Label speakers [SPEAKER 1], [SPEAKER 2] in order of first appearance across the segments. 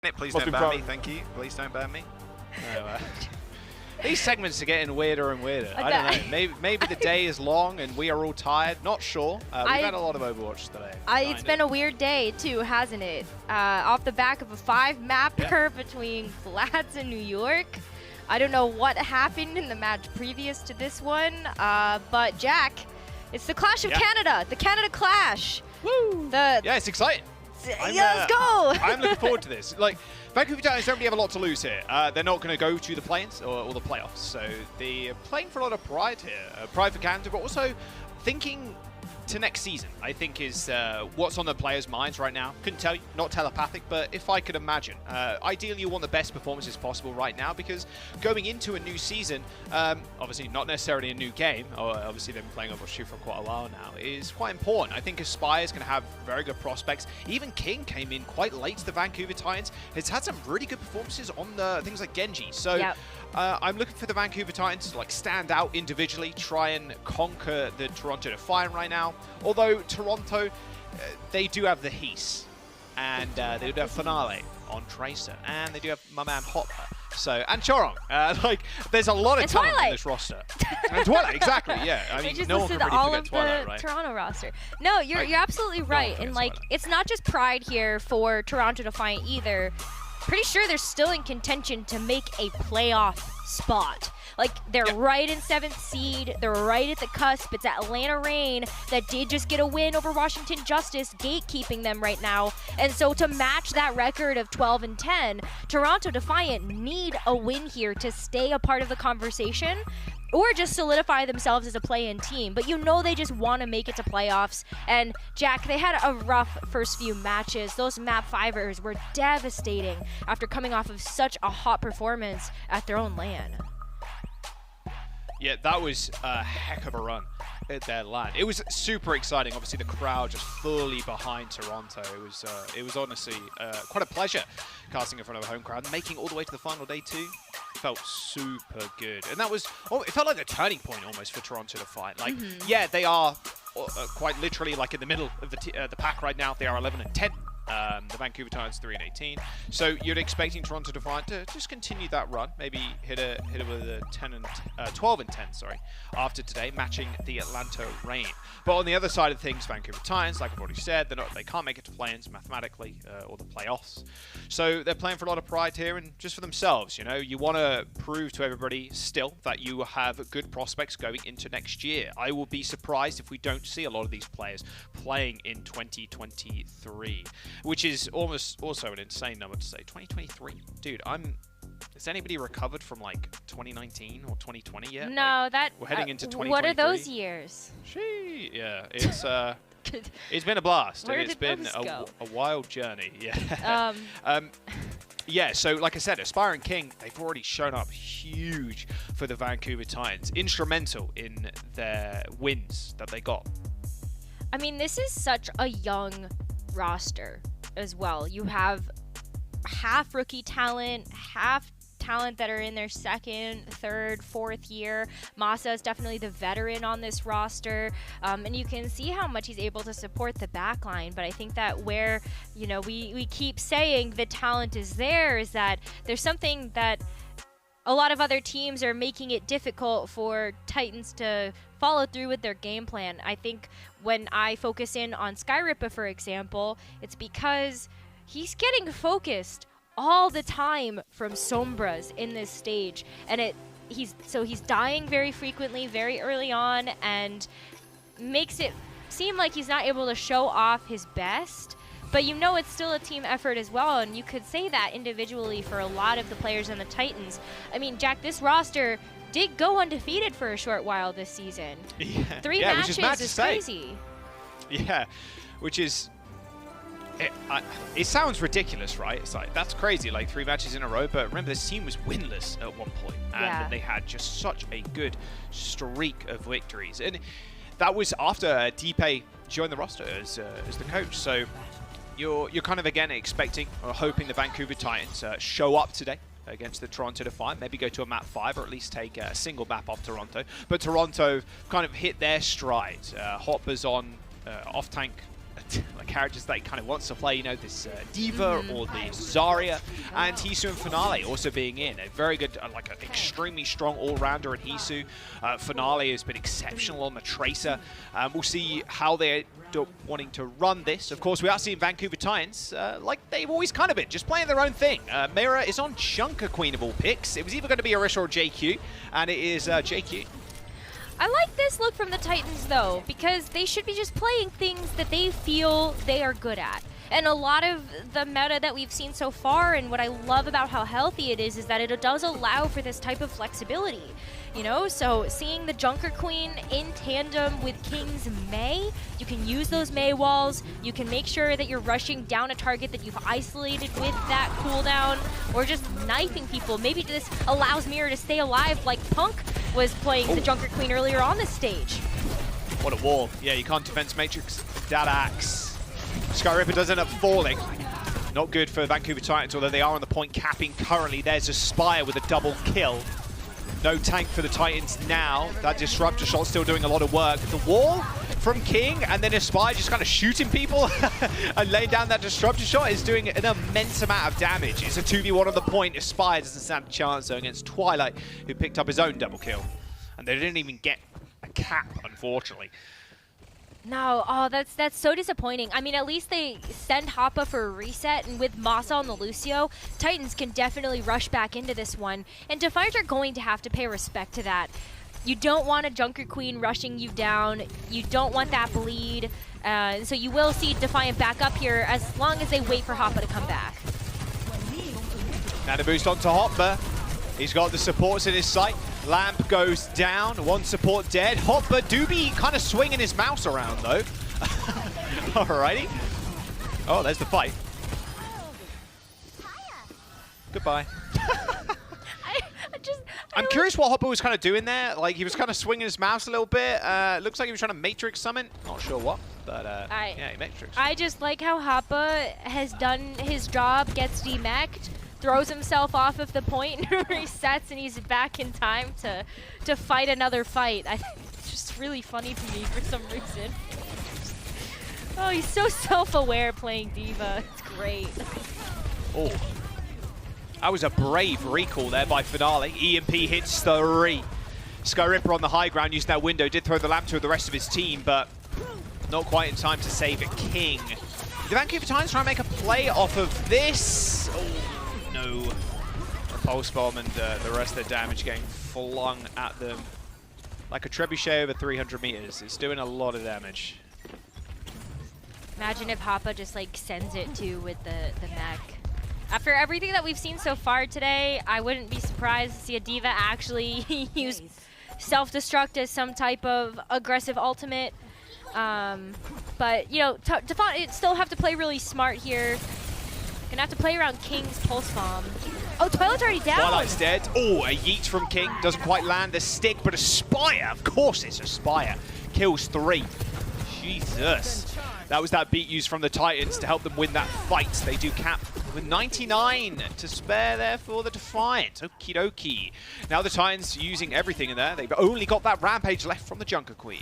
[SPEAKER 1] Please don't ban me, thank you. Please don't ban me. No, these segments are getting weirder and weirder. I don't know. Maybe the day is long and we are all tired. Not sure. We've had a lot of Overwatch today.
[SPEAKER 2] It's been a weird day too, hasn't it? Off the back of a 5-map curve between Flats and New York. I don't know what happened in the match previous to this one, but Jack, it's the Clash of Canada, the Canada Clash.
[SPEAKER 1] Woo! Yeah, it's exciting.
[SPEAKER 2] Let's go!
[SPEAKER 1] I'm looking forward to this. Like, Vancouver Titans don't really have a lot to lose here. They're not going to go to the play-ins or the playoffs, so they're playing for a lot of pride here. Pride for Canada, but also thinking to next season, I think, is what's on the players' minds right now. Couldn't tell you, not telepathic, but if I could imagine. Ideally, you want the best performances possible right now, because going into a new season, obviously not necessarily a new game, or obviously they've been playing Overwatch 2 for quite a while now, is quite important. I think Aspire is going to have very good prospects. Even King came in quite late to the Vancouver Titans. Has had some really good performances on the things like Genji. So I'm looking for the Vancouver Titans to like stand out individually, try and conquer the Toronto Defiant right now. Although Toronto, they do have the Heese, and they do have Finale on Tracer, and they do have my man Hopper. So, and Chorong. Like, there's a lot of talent on this roster. And Twilight, exactly, yeah. I mean, no one can really
[SPEAKER 2] all of
[SPEAKER 1] Twilight,
[SPEAKER 2] the
[SPEAKER 1] right?
[SPEAKER 2] Toronto roster. No, you're absolutely right. And like, it's not just pride here for Toronto Defiant either. Pretty sure they're still in contention to make a playoff spot. Like, they're right in 7th seed. They're right at the cusp. It's Atlanta Reign that did just get a win over Washington Justice, gatekeeping them right now. And so to match that record of 12-10, Toronto Defiant need a win here to stay a part of the conversation, or just solidify themselves as a play-in team. But you know they just want to make it to playoffs. And Jack, they had a rough first few matches. Those map 5ers were devastating after coming off of such a hot performance at their own LAN.
[SPEAKER 1] Yeah, that was a heck of a run at their LAN. It was super exciting. Obviously, the crowd just fully behind Toronto. It was honestly quite a pleasure casting in front of a home crowd, making it all the way to the final day too. Felt super good, and that was it felt like a turning point almost for Toronto to fight. Like, yeah, they are quite literally like in the middle of the pack right now. They are 11-10. The Vancouver Titans 3-18. So you're expecting Toronto Defiant to just continue that run, maybe hit it with a 12-10, sorry, after today, matching the Atlanta Reign. But on the other side of things, Vancouver Titans, like I've already said, they can't make it to play-ins mathematically or the playoffs. So they're playing for a lot of pride here and just for themselves. You know, you want to prove to everybody still that you have good prospects going into next year. I will be surprised if we don't see a lot of these players playing in 2023. Which is almost also an insane number to say. 2023, dude. Has anybody recovered from like 2019 or 2020 yet?
[SPEAKER 2] No,
[SPEAKER 1] like, we're heading into 2023.
[SPEAKER 2] What are those years?
[SPEAKER 1] Yeah, it's been a blast. And it's been a wild journey. Yeah. Yeah, so like I said, Aspire and King, they've already shown up huge for the Vancouver Titans, instrumental in their wins that they got.
[SPEAKER 2] I mean, this is such a young roster as well. You have half rookie talent, half talent that are in their 2nd, 3rd, 4th year. Masa is definitely the veteran on this roster, and you can see how much he's able to support the backline. But I think that where, you know, we keep saying the talent is there, is that there's something that a lot of other teams are making it difficult for Titans to follow through with their game plan. I think when I focus in on Skyripper, for example, it's because he's getting focused all the time from Sombras in this stage, and he's dying very frequently, very early on, and makes it seem like he's not able to show off his best. But you know it's still a team effort as well, and you could say that individually for a lot of the players on the Titans. I mean, Jack, this roster did go undefeated for a short while this season.
[SPEAKER 1] Yeah.
[SPEAKER 2] 3 matches is crazy.
[SPEAKER 1] Yeah, which is... It sounds ridiculous, right? It's like, that's crazy, like 3 matches in a row, but remember this team was winless at one point, and they had just such a good streak of victories. And that was after Deepay joined the roster as the coach, so... You're kind of, again, expecting or hoping the Vancouver Titans show up today against the Toronto Defiant, maybe go to a map 5 or at least take a single map off Toronto. But Toronto kind of hit their stride. Hopper's on off-tank select the characters that he kind of wants to play. You know, this Diva or the Zarya, and Hisu and Finale also being in. A very good, like an extremely strong all-rounder in Hisu. Finale has been exceptional on the Tracer. We'll see how they're wanting to run this. Of course, we are seeing Vancouver Titans, like they've always kind of been, just playing their own thing. Mira is on Junker Queen of all picks. It was either going to be Orisa or JQ, and it is JQ.
[SPEAKER 2] I like this look from the Titans, though, because they should be just playing things that they feel they are good at. And a lot of the meta that we've seen so far, and what I love about how healthy it is that it does allow for this type of flexibility. You know, so seeing the Junker Queen in tandem with King's Mei, you can use those Mei walls, you can make sure that you're rushing down a target that you've isolated with that cooldown, or just knifing people. Maybe this allows Mira to stay alive like Punk was playing the Junker Queen earlier on this stage.
[SPEAKER 1] What a wall. Yeah, you can't defense Matrix. That axe. Skyripper does end up falling. Not good for Vancouver Titans, although they are on the point capping currently. There's Aspire with a double kill. No tank for the Titans now. That Disruptor shot still doing a lot of work. The wall from King, and then Aspire just kind of shooting people and laying down that Disruptor shot is doing an immense amount of damage. It's a 2v1 on the point. Aspire doesn't stand a chance though against Twilight, who picked up his own double kill. And they didn't even get a cap, unfortunately.
[SPEAKER 2] No, oh, that's so disappointing. I mean, at least they send Hoppa for a reset, and with Masa on the Lucio, Titans can definitely rush back into this one, and Defiant are going to have to pay respect to that. You don't want a Junker Queen rushing you down. You don't want that bleed. So you will see Defiant back up here as long as they wait for Hoppa to come back.
[SPEAKER 1] Now the boost onto Hoppa. He's got the supports in his sight. Lamp goes down, one support dead. Hopper Doobie kind of swinging his mouse around though. Alrighty. Oh, there's the fight. Goodbye. I'm curious what Hopper was kind of doing there. Like, he was kind of swinging his mouse a little bit. Looks like he was trying to Matrix summon. Not sure what, but yeah, he Matrix.
[SPEAKER 2] I just like how Hoppa has done his job, gets demeched, throws himself off of the point, resets, and he's back in time to fight another fight. I think it's just really funny to me for some reason. Oh, he's so self-aware playing Diva. It's great.
[SPEAKER 1] Oh. That was a brave recall there by Finale. EMP hits 3. Skyripper on the high ground using that window. Did throw the lamp to the rest of his team, but not quite in time to save a King. The Vancouver Titans trying to make a play off of this. Oh, no. The pulse bomb and the rest of their damage getting flung at them. Like a trebuchet over 300 meters. It's doing a lot of damage.
[SPEAKER 2] Imagine if Hoppa just like sends it too with the mech. After everything that we've seen so far today, I wouldn't be surprised to see a Diva actually use self-destruct as some type of aggressive ultimate. But, you know, Defiant still have to play really smart here. Gonna have to play around King's Pulse Bomb. Oh, Twilight's already down!
[SPEAKER 1] Twilight's dead. Oh, a yeet from King. Doesn't quite land the stick, but Aspire, of course it's Aspire. Kills 3. Jesus. That was that beat used from the Titans to help them win that fight. They do cap with 99 to spare there for the Defiant. Okie dokie. Now the Titans using everything in there. They've only got that Rampage left from the Junker Queen.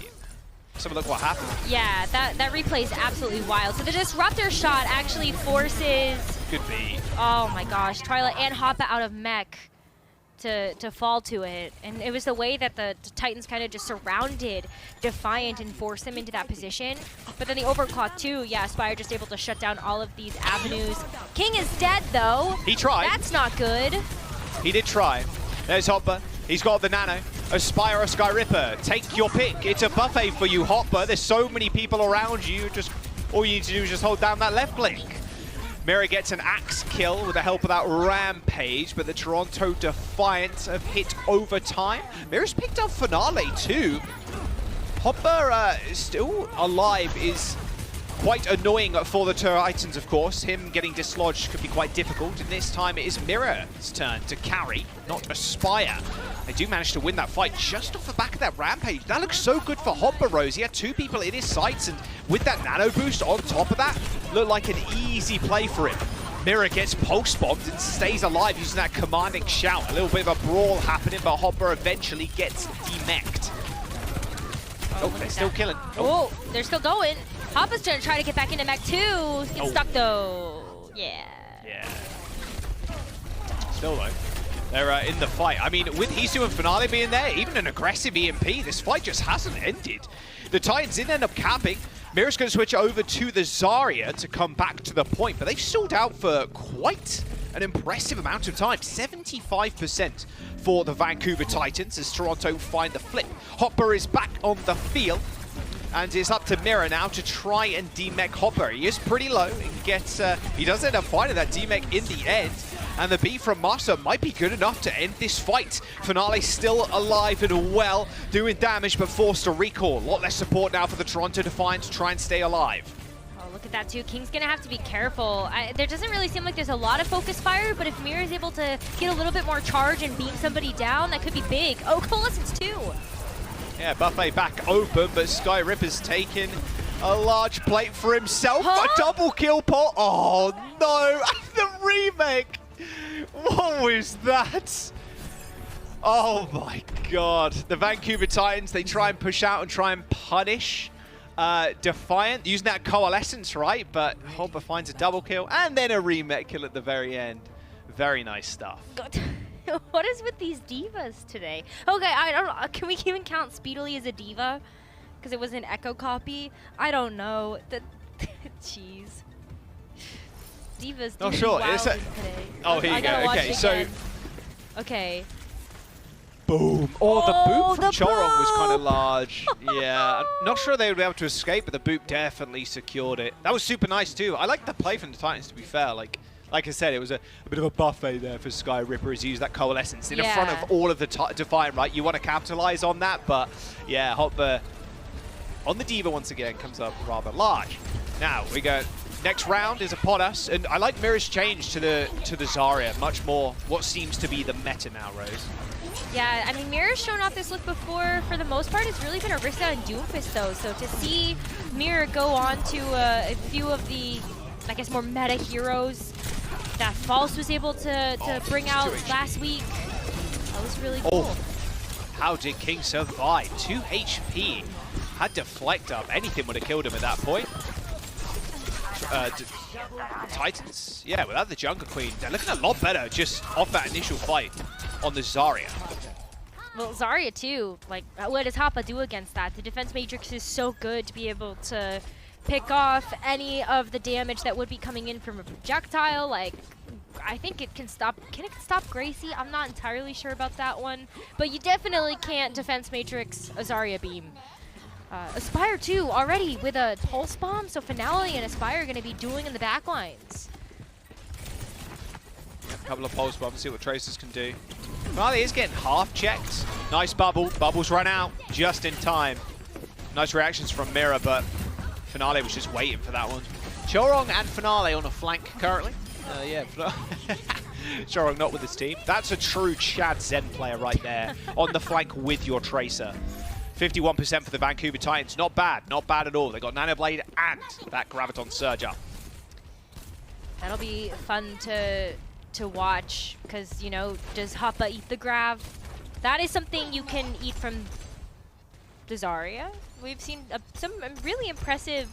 [SPEAKER 1] Let's have a look what happened.
[SPEAKER 2] Yeah, that replay is absolutely wild. So the Disruptor shot actually forces...
[SPEAKER 1] Good beat.
[SPEAKER 2] Oh my gosh, Twilight and Hoppa out of mech to fall to it. And it was the way that the Titans kind of just surrounded Defiant and forced him into that position. But then the overclock too, yeah, Aspire just able to shut down all of these avenues. King is dead though.
[SPEAKER 1] He tried.
[SPEAKER 2] That's not good.
[SPEAKER 1] He did try. There's Hopper. He's got the Nano. Aspire or Skyripper. Take your pick. It's a buffet for you, Hopper. There's so many people around you. Just all you need to do is just hold down that left click. Mira gets an axe kill with the help of that Rampage, but the Toronto Defiant have hit overtime. Mira's picked up Finale too. Hopper still alive is quite annoying for the Titans, of course. Him getting dislodged could be quite difficult, and this time it is Mira's turn to carry, not Aspire. They do manage to win that fight just off the back of that Rampage. That looks so good for Hopper, Rose. He had 2 people in his sights, and with that nano boost on top of that, looked like an easy play for him. Mira gets pulse bombed and stays alive using that commanding shout. A little bit of a brawl happening, but Hopper eventually gets demeched. Oh, they're still killing.
[SPEAKER 2] Oh, they're still going. Hoppa's gonna try to get back into mech 2. Gets stuck though. Yeah.
[SPEAKER 1] Yeah. Still though, they're in the fight. I mean, with Hisu and Finale being there, even an aggressive EMP, this fight just hasn't ended. The Titans didn't end up camping. Mira's going to switch over to the Zarya to come back to the point, but they've stalled out for quite an impressive amount of time. 75% for the Vancouver Titans as Toronto find the flip. Hopper is back on the field, and it's up to Mira now to try and demech Hopper. He is pretty low. He does end up finding that demech in the end. And the B from Master might be good enough to end this fight. Finale still alive and well, doing damage, but forced to recall. A lot less support now for the Toronto Defiant to try and stay alive.
[SPEAKER 2] Oh, look at that too. King's gonna have to be careful. There doesn't really seem like there's a lot of focus fire, but if Mira is able to get a little bit more charge and beam somebody down, that could be big. Oh, Coalescence too.
[SPEAKER 1] Yeah, Buffet back open, but Sky Ripper's taken a large plate for himself. A double kill pot. Oh no, the remake. What was that? Oh my god. The Vancouver Titans, they try and push out and try and punish Defiant, using that Coalescence, right? But Hopper finds a double kill and then a remake kill at the very end. Very nice stuff.
[SPEAKER 2] God. What is with these divas today? Okay, I don't know. Can we even count Speedily as a diva? Because it was an echo copy? I don't know. Jeez. Divas
[SPEAKER 1] Not sure.
[SPEAKER 2] today.
[SPEAKER 1] Oh, here you go. Okay, so
[SPEAKER 2] okay.
[SPEAKER 1] Boom. Oh, the boop from Chorong was kind of large. Yeah, I'm not sure they would be able to escape, but the boop definitely secured it. That was super nice too. I like the play from the Titans, to be fair. Like I said, it was a bit of a buffet there for Sky Ripper as he used that Coalescence in front of all of the Defiant, right? You want to capitalize on that, but yeah, Hopper on the Diva once again comes up rather large. Now we go. Next round is upon us, and I like Mira's change to the Zarya, much more what seems to be the meta now, Rose.
[SPEAKER 2] Yeah, I mean, Mira's shown off this look before. For the most part, it's really been Orisa and Doomfist, though. So to see Mira go on to a few of the, I guess, more meta heroes that False was able to bring out last week, that was really cool.
[SPEAKER 1] Oh, how did King survive? 2 HP. Had deflect up. Anything would have killed him at that point. Titans, yeah, without the Jungle Queen, they're looking a lot better just off that initial fight on the Zarya.
[SPEAKER 2] Well, Zarya too, like, what does Hoppa do against that? The defense matrix is so good to be able to pick off any of the damage that would be coming in from a projectile. Like, I think it can stop Gracie? I'm not entirely sure about that one, but you definitely can't defense matrix a Zarya beam. Aspire too, already with a Pulse Bomb, so Finale and Aspire are going to be dueling in the backlines.
[SPEAKER 1] A couple of Pulse Bombs, see what Tracers can do. Finale is getting half checked. Nice bubble. Bubbles run out just in time. Nice reactions from Mira, but Finale was just waiting for that one. Chorong and Finale on a flank currently. Yeah, Chorong not with his team. That's a true Chad Zen player right there on the flank with your Tracer. 51% for the Vancouver Titans. Not bad at all. They got Nanoblade and that Graviton Surge up.
[SPEAKER 2] That'll be fun to watch because, you know, does Hoppa eat the Grav? That is something you can eat from the Zarya. We've seen some really impressive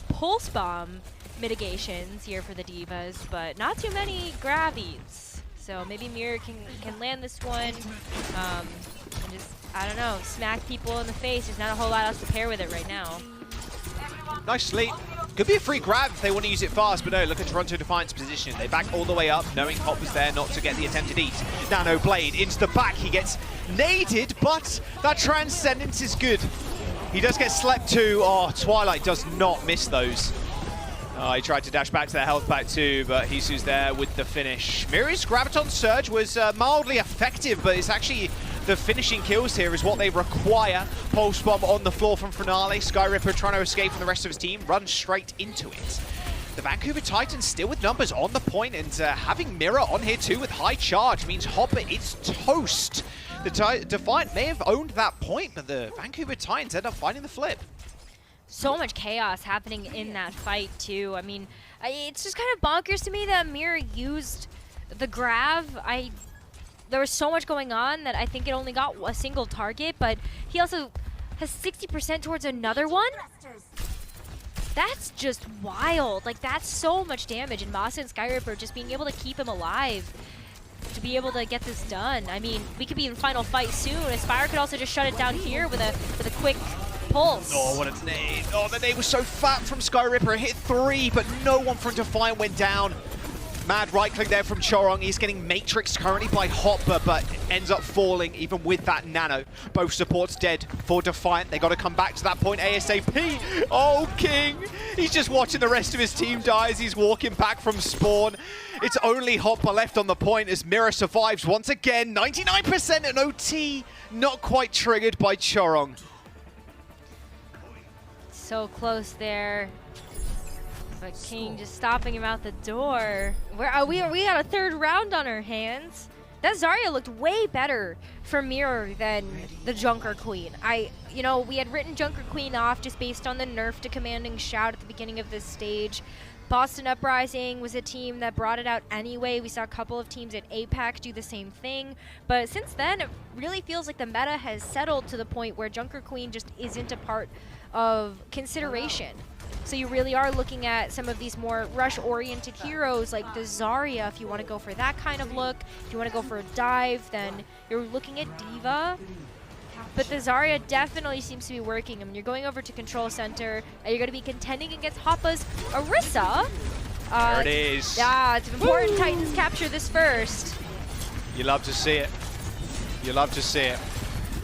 [SPEAKER 2] Pulse Bomb mitigations here for the Divas, but not too many Grav eats. So maybe Mira can land this one and just, I don't know, smack people in the face. There's not a whole lot else to pair with it right now.
[SPEAKER 1] Nice sleep. Could be a free grab if they want to use it fast, but no, look at Toronto Defiant's position. They back all the way up, knowing Hop was there not to get the attempted eat. Nano Blade into the back. He gets naded, but that Transcendence is good. He does get slept too. Oh, Twilight does not miss those. Oh, he tried to dash back to the health pack too, but Hisu's there with the finish. Mira's Graviton Surge was mildly effective, but it's actually the finishing kills here is what they require. Pulse Bomb on the floor from Finale. Sky Ripper trying to escape from the rest of his team, runs straight into it. The Vancouver Titans still with numbers on the point, and having Mira on here too with high charge means Hopper is toast. The Defiant may have owned that point, but the Vancouver Titans end up finding the flip.
[SPEAKER 2] So much chaos happening in that fight too. I mean, it's just kind of bonkers to me that Mira used the Grav. There was so much going on that I think it only got a single target, but he also has 60% towards another one. That's just wild. Like, that's so much damage, and Masa and Skyripper just being able to keep him alive to be able to get this done. I mean, we could be in final fight soon. Aspire could also just shut it down here with a quick pulse.
[SPEAKER 1] Oh, what a nade. Oh, the nade was so fat from Skyripper. It hit 3, but no one from Defiant went down. Mad right click there from Chorong. He's getting matrixed currently by Hopper, but ends up falling even with that nano. Both supports dead for Defiant. They got to come back to that point ASAP. Oh, King. He's just watching the rest of his team die as he's walking back from spawn. It's only Hopper left on the point as Mira survives once again. 99% an OT. Not quite triggered by Chorong.
[SPEAKER 2] So close there. But King just stopping him out the door. We got a 3rd round on our hands. That Zarya looked way better for Mirror than the Junker Queen. You know, we had written Junker Queen off just based on the nerf to Commanding Shout at the beginning of this stage. Boston Uprising was a team that brought it out anyway. We saw a couple of teams at APAC do the same thing. But since then, it really feels like the meta has settled to the point where Junker Queen just isn't a part of consideration. So you really are looking at some of these more rush-oriented heroes like the Zarya. If you want to go for that kind of look, if you want to go for a dive, then you're looking at D.Va. But the Zarya definitely seems to be working. I mean, you're going over to Control Center, and you're going to be contending against Hoppa's Orisa.
[SPEAKER 1] There it is.
[SPEAKER 2] Yeah, it's important Titans capture this first.
[SPEAKER 1] You love to see it. You love to see it.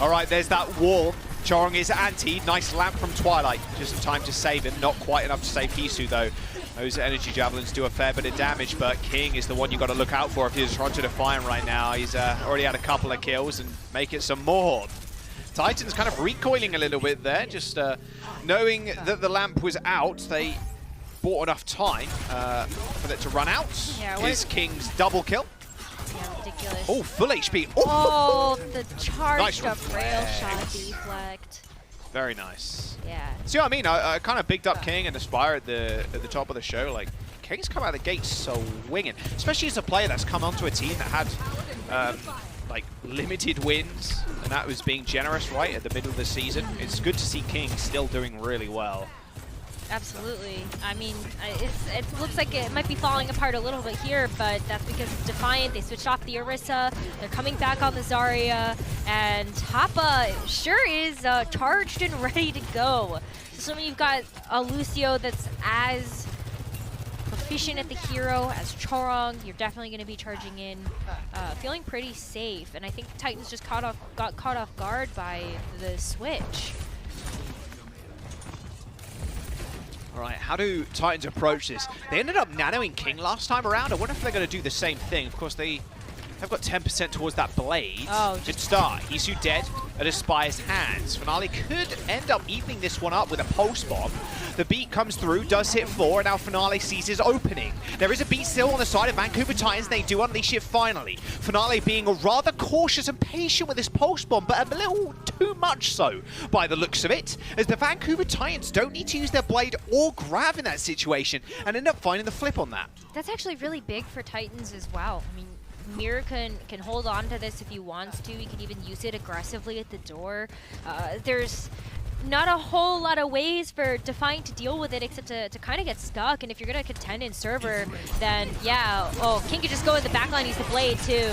[SPEAKER 1] All right, there's that wall. Chorong is anti. Nice lamp from Twilight. Just in time to save him. Not quite enough to save Hisu, though. Those energy javelins do a fair bit of damage, but King is the one you got to look out for if you're Toronto Defiant right now. He's already had a couple of kills and make it some more. Titans kind of recoiling a little bit there, just knowing that the lamp was out. They bought enough time for it to run out. Yeah, is King's double kill.
[SPEAKER 2] Yeah, ridiculous.
[SPEAKER 1] Oh, full HP.
[SPEAKER 2] Oh, the charged
[SPEAKER 1] nice
[SPEAKER 2] up rail shot deflect.
[SPEAKER 1] Very nice.
[SPEAKER 2] Yeah.
[SPEAKER 1] See what I mean? I kind of bigged up King and Aspire at the top of the show. Like, King's come out of the gate swinging, especially as a player that's come onto a team that had like limited wins, and that was being generous right at the middle of the season. It's good to see King still doing really well.
[SPEAKER 2] Absolutely. I mean, it looks like it might be falling apart a little bit here, but that's because it's Defiant. They switched off the Orisa. They're coming back on the Zarya, and Hoppa sure is charged and ready to go. So you've got a Lucio that's as proficient at the hero as Chorong. You're definitely going to be charging in, feeling pretty safe. And I think Titans just got caught off guard by the switch.
[SPEAKER 1] All right, how do Titans approach this? They ended up nanoing King last time around. I wonder if they're going to do the same thing. Of course, they've got 10% towards that blade.
[SPEAKER 2] Oh,
[SPEAKER 1] good start. Hisu dead at Aspire's hands. Finale could end up evening this one up with a pulse bomb. The beat comes through, does hit 4, and now Finale sees his opening. There is a beat still on the side of Vancouver Titans. They do unleash it finally. Finale being rather cautious and patient with this pulse bomb, but a little too much so by the looks of it, as the Vancouver Titans don't need to use their blade or grab in that situation and end up finding the flip on that.
[SPEAKER 2] That's actually really big for Titans as well. I mean, Mirror can hold on to this if he wants to. He can even use it aggressively at the door. There's not a whole lot of ways for Defiant to deal with it except to kind of get stuck. And if you're going to contend in server, then yeah, King could just go in the backline, use the blade too.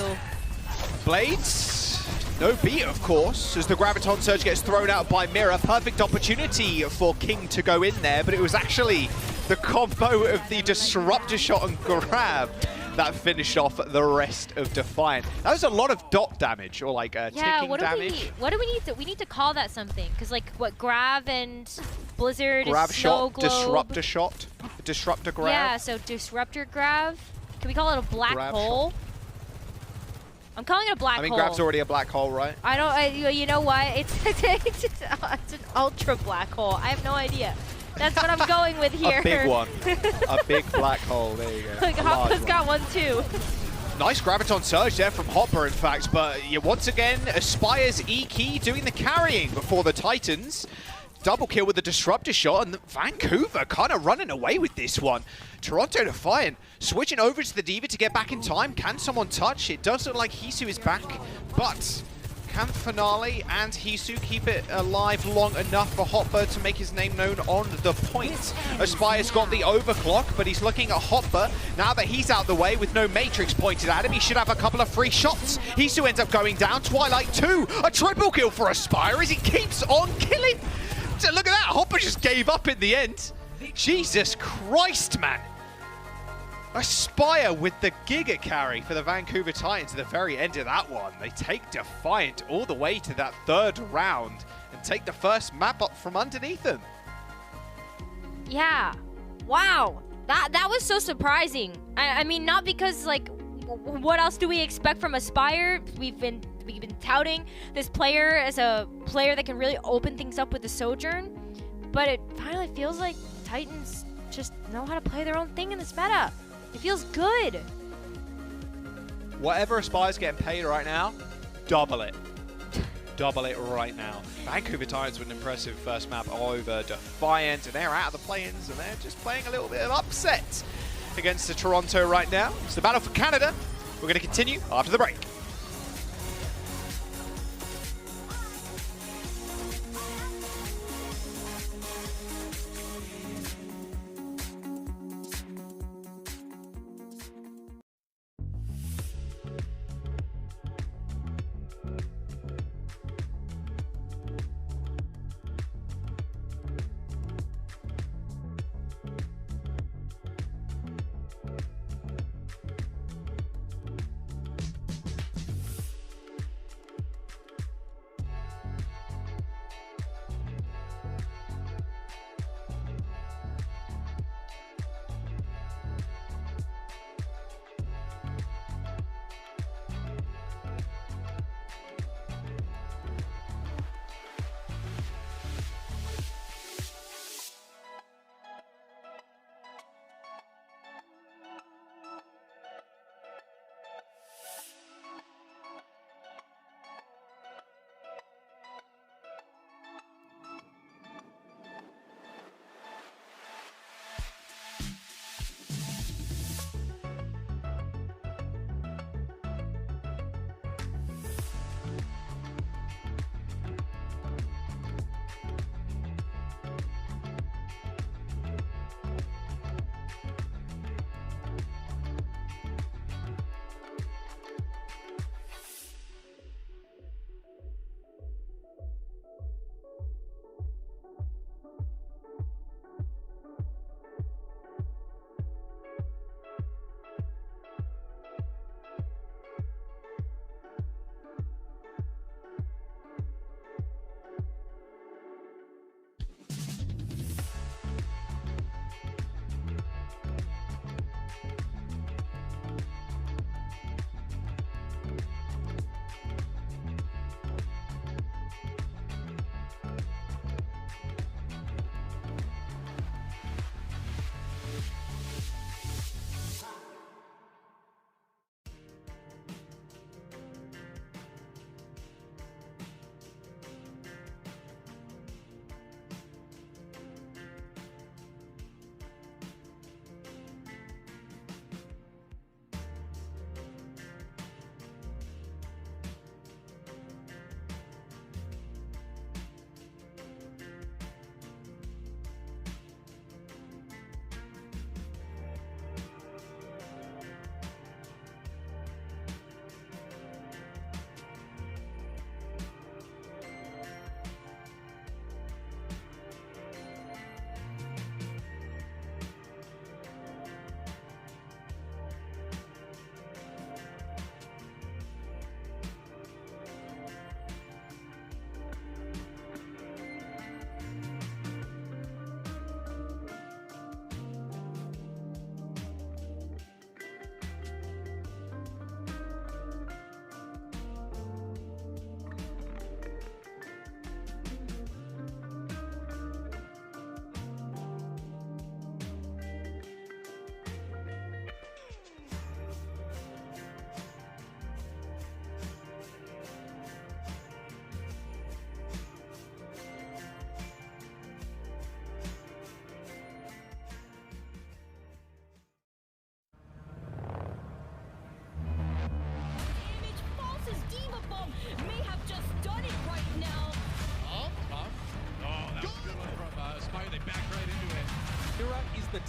[SPEAKER 1] Blades, no beat of course, as the Graviton Surge gets thrown out by Mirror. Perfect opportunity for King to go in there, but it was actually the combo of the Disruptor Shot and grab that finished off the rest of Defiant. That was a lot of dot damage, or like ticking damage.
[SPEAKER 2] What do we need to? We need to call that something, because like what Grav and Blizzard
[SPEAKER 1] grab
[SPEAKER 2] is
[SPEAKER 1] shot,
[SPEAKER 2] Snow Globe.
[SPEAKER 1] Disruptor shot, disruptor grab.
[SPEAKER 2] Yeah, so Disruptor Grav. Can we call it a black
[SPEAKER 1] grab
[SPEAKER 2] hole? Shot. I'm calling it a black hole.
[SPEAKER 1] I mean, Grab's already a black hole, right?
[SPEAKER 2] I don't. You know what? It's an ultra black hole. I have no idea. That's what I'm going with here.
[SPEAKER 1] A big one. A big black hole. There you go.
[SPEAKER 2] Like Hoppa's got one too.
[SPEAKER 1] Nice Graviton Surge there from Hopper, in fact. But once again, Aspire's E-Key doing the carrying before the Titans. Double kill with the Disruptor Shot, and Vancouver kind of running away with this one. Toronto Defiant switching over to the D.Va to get back in time. Can someone touch? It does look like Hisu is back, but Can Finale and Hisu keep it alive long enough for Hotbird to make his name known on the point? Aspire's got the overclock, but he's looking at Hotbird. Now that he's out the way with no Matrix pointed at him, he should have a couple of free shots. Hisu ends up going down. Twilight 2, a triple kill for Aspire as he keeps on killing. Look at that, Hotbird just gave up in the end. Jesus Christ, man. Aspire with the Giga carry for the Vancouver Titans at the very end of that one. They take Defiant all the way to that third round and take the first map up from underneath them.
[SPEAKER 2] Yeah. Wow. That was so surprising. I mean, not because, like, what else do we expect from Aspire? We've been touting this player as a player that can really open things up with the Sojourn, but it finally feels like Titans just know how to play their own thing in this meta. It feels good.
[SPEAKER 1] Whatever Aspire's getting paid right now, double it. Double it right now. Vancouver Titans with an impressive first map over Defiant, and they're out of the play-ins, and they're just playing a little bit of upset against the Toronto right now. It's the battle for Canada. We're going to continue after the break.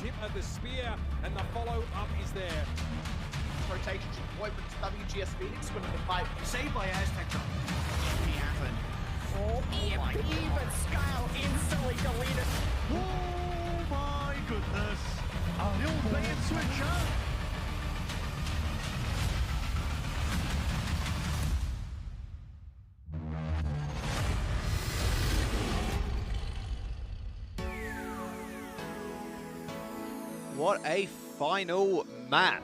[SPEAKER 3] tip of the spear, and the follow-up is there.
[SPEAKER 4] Rotation deployment to WGS Phoenix winning the fight.
[SPEAKER 5] Saved by Aztec.
[SPEAKER 4] Oh my God.
[SPEAKER 5] Even Scale instantly deleted.
[SPEAKER 6] Oh my goodness. A little bait switcher.
[SPEAKER 1] What a final map.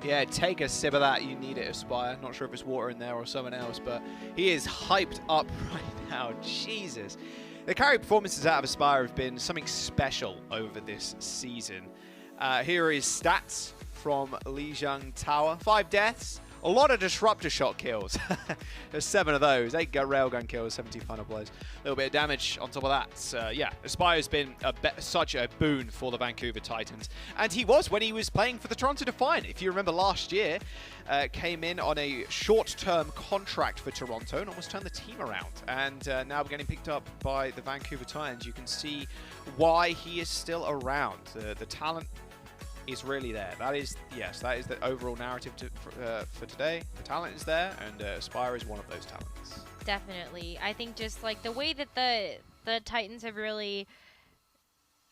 [SPEAKER 1] Yeah, take a sip of that. You need it, Aspire. Not sure if it's water in there or someone else, but he is hyped up right now. Jesus. The carry performances out of Aspire have been something special over this season. Here is stats from Lijiang Tower. 5 deaths. A lot of disruptor shot kills. There's 7 of those. 8 railgun kills, 17 final blows. A little bit of damage on top of that. Yeah, Aspire's been such a boon for the Vancouver Titans. And he was when he was playing for the Toronto Defiant. If you remember last year, came in on a short-term contract for Toronto and almost turned the team around. And now we're getting picked up by the Vancouver Titans. You can see why he is still around. The talent is really there. That is, yes, that is the overall narrative for today. The talent is there, and Aspire is one of those talents.
[SPEAKER 2] Definitely. I think just like the way that the Titans have really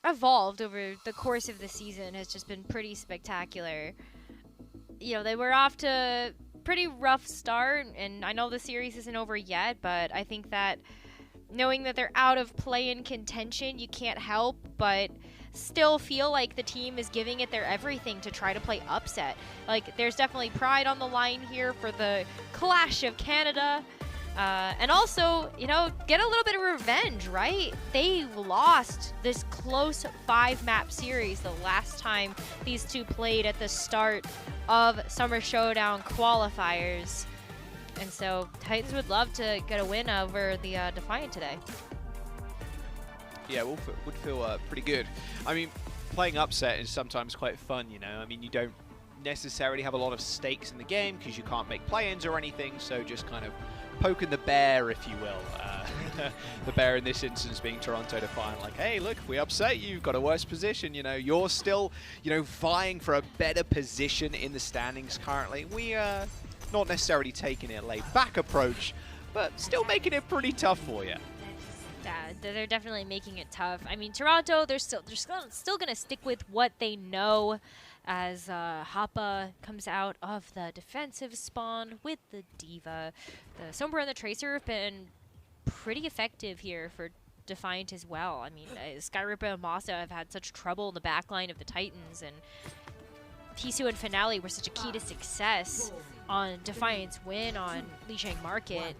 [SPEAKER 2] evolved over the course of the season has just been pretty spectacular. You know, they were off to a pretty rough start, and I know the series isn't over yet, but I think that knowing that they're out of play-in contention, you can't help but still feel like the team is giving it their everything to try to play upset. Like, there's definitely pride on the line here for the Clash of Canada. And also, you know, get a little bit of revenge, right? They lost this close 5-map series the last time these two played at the start of Summer Showdown qualifiers. And so Titans would love to get a win over the Defiant today.
[SPEAKER 1] Yeah, would feel pretty good. I mean, playing upset is sometimes quite fun, you know. I mean, you don't necessarily have a lot of stakes in the game because you can't make play-ins or anything, so just kind of poking the bear, if you will. The bear in this instance being Toronto Defiant, like, hey, look, if we upset you, you've got a worse position, you know. You're still, you know, vying for a better position in the standings currently. We not necessarily taking a laid-back approach, but still making it pretty tough for you.
[SPEAKER 2] Yeah, they're definitely making it tough. I mean, Toronto, they're still going to stick with what they know as Hoppa comes out of the defensive spawn with the Diva. The Sombra and the Tracer have been pretty effective here for Defiant as well. I mean, Skyripper and Masa have had such trouble in the backline of the Titans, and Hisu and Finale were such a key to success on Defiant's win on Lijiang Market.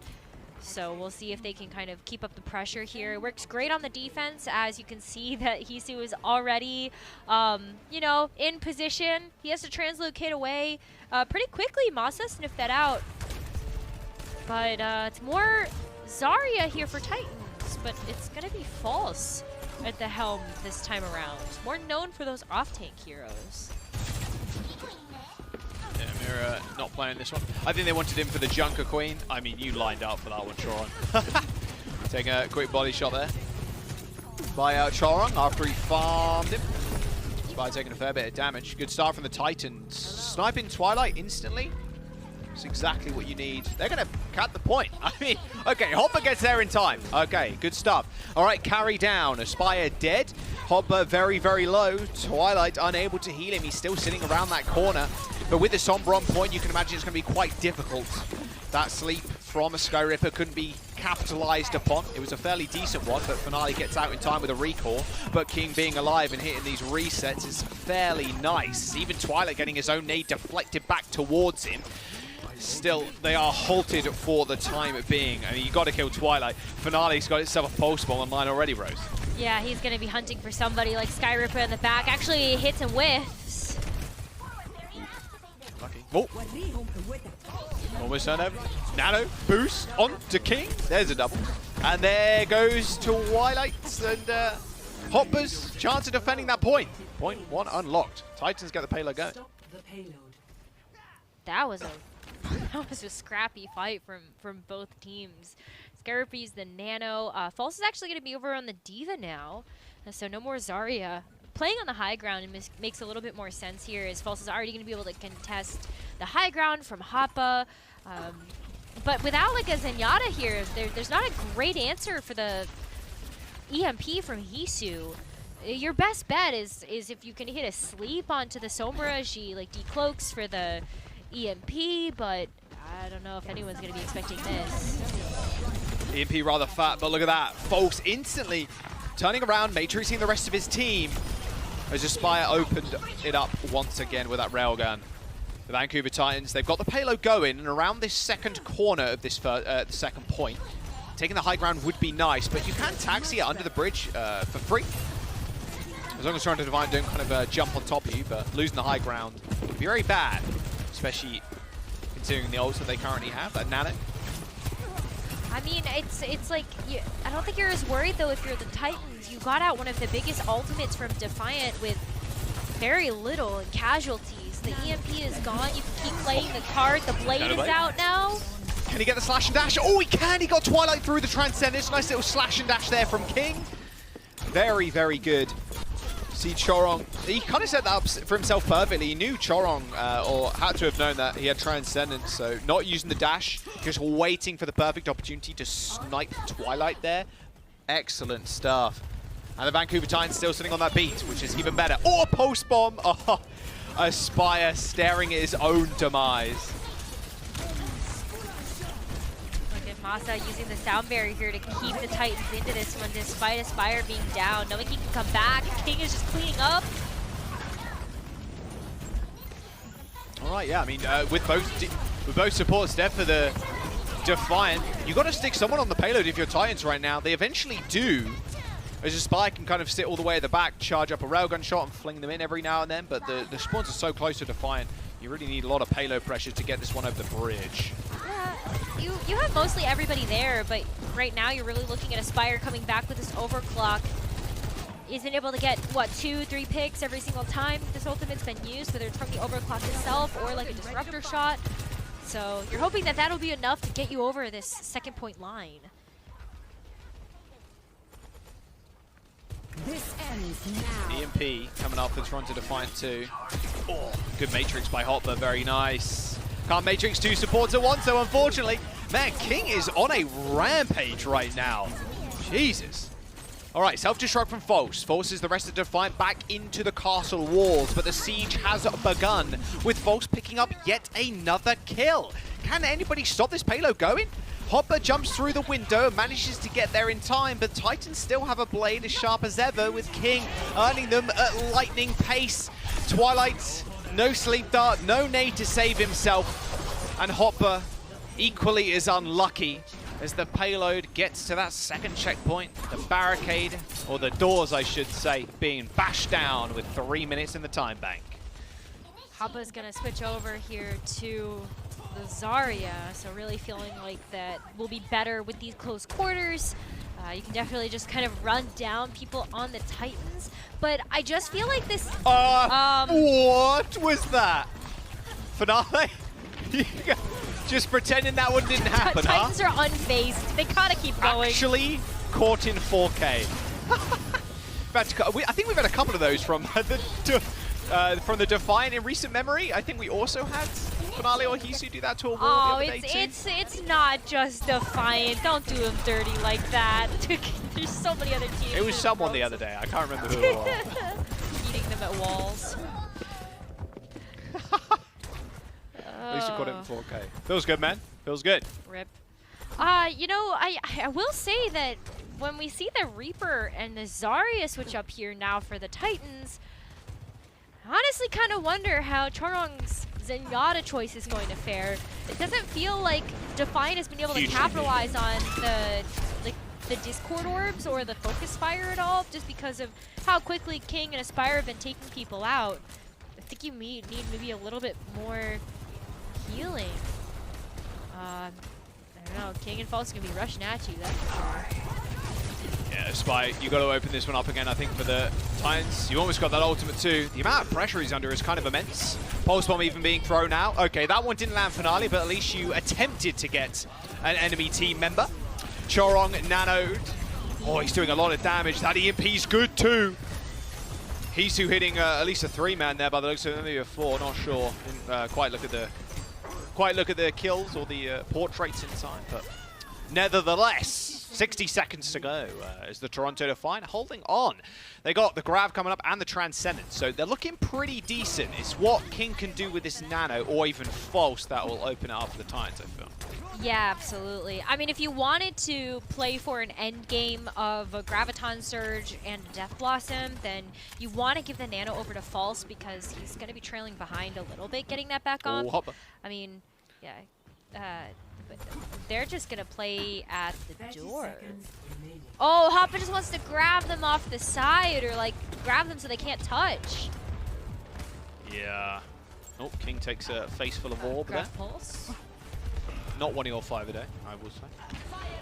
[SPEAKER 2] So we'll see if they can kind of keep up the pressure here. It works great on the defense, as you can see that Hisu is already, you know, in position. He has to translocate away pretty quickly. Masa sniffed that out. But it's more Zarya here for Titans, but it's going to be False at the helm this time around. More known for those off-tank heroes.
[SPEAKER 1] Yeah, Mira not playing this one. I think they wanted him for the Junker Queen. I mean, you lined up for that one, Choron. Taking a quick body shot there by Choron after he farmed him. Spy taking a fair bit of damage. Good start from the Titans. Sniping Twilight instantly. That's exactly what you need. They're going to cut the point. I mean, okay, Hopper gets there in time. Okay, good stuff. All right, carry down. Aspire dead. Hopper very, very low. Twilight unable to heal him. He's still sitting around that corner. But with the Sombra on point, you can imagine it's going to be quite difficult. That sleep from a Skyripper couldn't be capitalized upon. It was a fairly decent one, but Finale gets out in time with a recall. But King being alive and hitting these resets is fairly nice. Even Twilight getting his own nade deflected back towards him. Still, they are halted for the time being. I mean, you got to kill Twilight. Finale's got itself a pulse bomb online already, Rose.
[SPEAKER 2] Yeah, he's going to be hunting for somebody like Skyripper in the back. Actually, hits and whiffs.
[SPEAKER 1] Lucky. Oh. Almost turned over. Nano boost onto King. There's a double. And there goes Twilight. And Hopper's chance of defending that point. Point 1 unlocked. Titans get the payload going.
[SPEAKER 2] That was a scrappy fight from both teams. Skyripper used the Nano. False is actually going to be over on the Diva now. So no more Zarya playing on the high ground makes a little bit more sense here, as False is already going to be able to contest the high ground from Hoppa. But without like a Zenyatta here, there's not a great answer for the EMP from Hisu. Your best bet is if you can hit a sleep onto the Sombra, she like decloaks for the EMP, but I don't know if anyone's going to be expecting this.
[SPEAKER 1] EMP rather fat, but look at that. False instantly turning around, matrixing the rest of his team as Aspire opened it up once again with that railgun. The Vancouver Titans, they've got the payload going, and around this second corner of this the second point, taking the high ground would be nice, but you can taxi it under the bridge for free. As long as Toronto Defiant don't kind of jump on top of you, but losing the high ground would be very bad, especially considering the ults that they currently have, that Nano.
[SPEAKER 2] I mean, it's like, I don't think you're as worried though if you're the Titans. You got out one of the biggest ultimates from Defiant with very little in casualties. The EMP is gone, you can keep playing the card, the blade is out now.
[SPEAKER 1] Can he get the slash and dash? Oh, he can! He got Twilight through the Transcendence. Nice little slash and dash there from King. Very, very good. See Chorong, he kind of set that up for himself perfectly. He knew Chorong, or had to have known that he had Transcendence, so not using the dash, just waiting for the perfect opportunity to snipe Twilight there. Excellent stuff. And the Vancouver Titans still sitting on that beat, which is even better. Oh, a post bomb! Oh, Aspire staring at his own demise.
[SPEAKER 2] Masa using the sound barrier here to keep the Titans into this one despite Aspire being down, knowing he can come back. King is just cleaning up.
[SPEAKER 1] All right, yeah, I mean, with both supports dead for the Defiant, you got to stick someone on the payload if you're Titans right now. They eventually do, as Aspire can kind of sit all the way at the back, charge up a railgun shot and fling them in every now and then, but the spawns are so close to Defiant, you really need a lot of payload pressure to get this one over the bridge.
[SPEAKER 2] Yeah, you have mostly everybody there, but right now you're really looking at Aspire coming back with this overclock. Isn't able to get, what, 2-3 picks every single time this ultimate's been used, whether it's from the overclock itself or like a disruptor shot. So you're hoping that that'll be enough to get you over this second point line.
[SPEAKER 7] This ends now.
[SPEAKER 1] EMP coming up for Toronto Defiant 2. Oh, good Matrix by Hopper, very nice. Can't Matrix 2 supports at once, so unfortunately, man, King is on a rampage right now. Jesus. All right, self-destruct from False. Forces the rest of Defiant back into the castle walls, but the siege has begun, with False picking up yet another kill. Can anybody stop this payload going? Hopper jumps through the window and manages to get there in time, but Titans still have a blade as sharp as ever, with King earning them at lightning pace. Twilight, no sleep dart, no nade to save himself, and Hopper equally is unlucky as the payload gets to that second checkpoint. The barricade, or the doors I should say, being bashed down with 3 minutes in the time bank.
[SPEAKER 2] Hoppa's gonna switch over here to the Zarya, so really feeling like that will be better with these close quarters. You can definitely just kind of run down people on the Titans, but I just feel like this...
[SPEAKER 1] What was that? Finale? Just pretending that one didn't happen, huh?
[SPEAKER 2] Titans are unfazed. They gotta keep going.
[SPEAKER 1] Actually caught in 4K. I think we've had a couple of those from the Defiant in recent memory. I think we also had Finale or Hisu do that to a wall the other day too.
[SPEAKER 2] It's not just Defiant. Don't do him dirty like that. There's so many other teams.
[SPEAKER 1] It was someone the other day. I can't remember who it was.
[SPEAKER 2] Eating them at walls.
[SPEAKER 1] At least you caught it in 4K. Feels good, man. Feels good.
[SPEAKER 2] Rip. You know, I will say that when we see the Reaper and the Zarya switch up here now for the Titans, I honestly kind of wonder how Chorong's Zenyatta choice is going to fare. It doesn't feel like Defiant has been able to capitalize on the Discord orbs or the Focus Fire at all, just because of how quickly King and Aspire have been taking people out. I think you need maybe a little bit more healing. I don't know, King and False are going to be rushing at you, that's for sure.
[SPEAKER 1] Yeah, Spy, you got to open this one up again, I think, for the Titans. You almost got that ultimate too. The amount of pressure he's under is kind of immense. Pulse Bomb even being thrown out. Okay, that one didn't land Finale, but at least you attempted to get an enemy team member. Chorong nanoed. Oh, he's doing a lot of damage. That EMP's good too. Hisu hitting at least a 3-man there by the looks of it, maybe a 4, not sure. Didn't quite look at the kills or the portraits inside, but nevertheless, 60 seconds to go as the Toronto Defiant holding on. They got the Grav coming up and the Transcendence, so they're looking pretty decent. It's what King can do with this Nano, or even False, that will open it up for the Titans, I feel.
[SPEAKER 2] Yeah, absolutely. I mean, if you wanted to play for an end game of a Graviton Surge and a Death Blossom, then you want to give the Nano over to False because he's going to be trailing behind a little bit getting that back on. I mean, yeah. But they're just going to play at the door. Oh, Hoppa just wants to grab them off the side or, like, grab them so they can't touch.
[SPEAKER 1] Yeah. Oh, King takes a face full of orb there.
[SPEAKER 2] Pulse.
[SPEAKER 1] Not one of your 5 a day, I will say.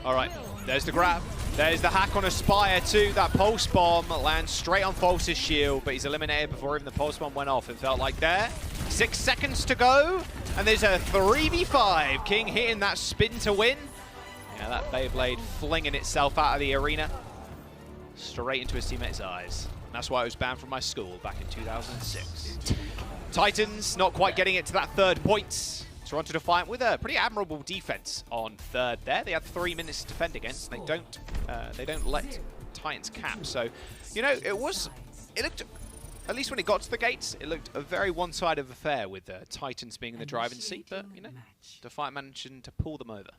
[SPEAKER 1] All right, there's the grab. There's the hack on Aspire too. That pulse bomb lands straight on False's shield, but he's eliminated before even the pulse bomb went off. It felt like there. 6 seconds to go, and there's a 3v5. King hitting that spin to win. Yeah, that Beyblade flinging itself out of the arena, straight into his teammate's eyes. And that's why it was banned from my school back in 2006. Titans not quite getting it to that 3rd point. Toronto Defiant with a pretty admirable defense on 3rd there. They had 3 minutes to defend against. And they don't let Titans cap. So, you know, it looked, at least when it got to the gates, it looked a very one-sided affair with Titans being in the driving seat. But, you know, Defiant managing to pull them over.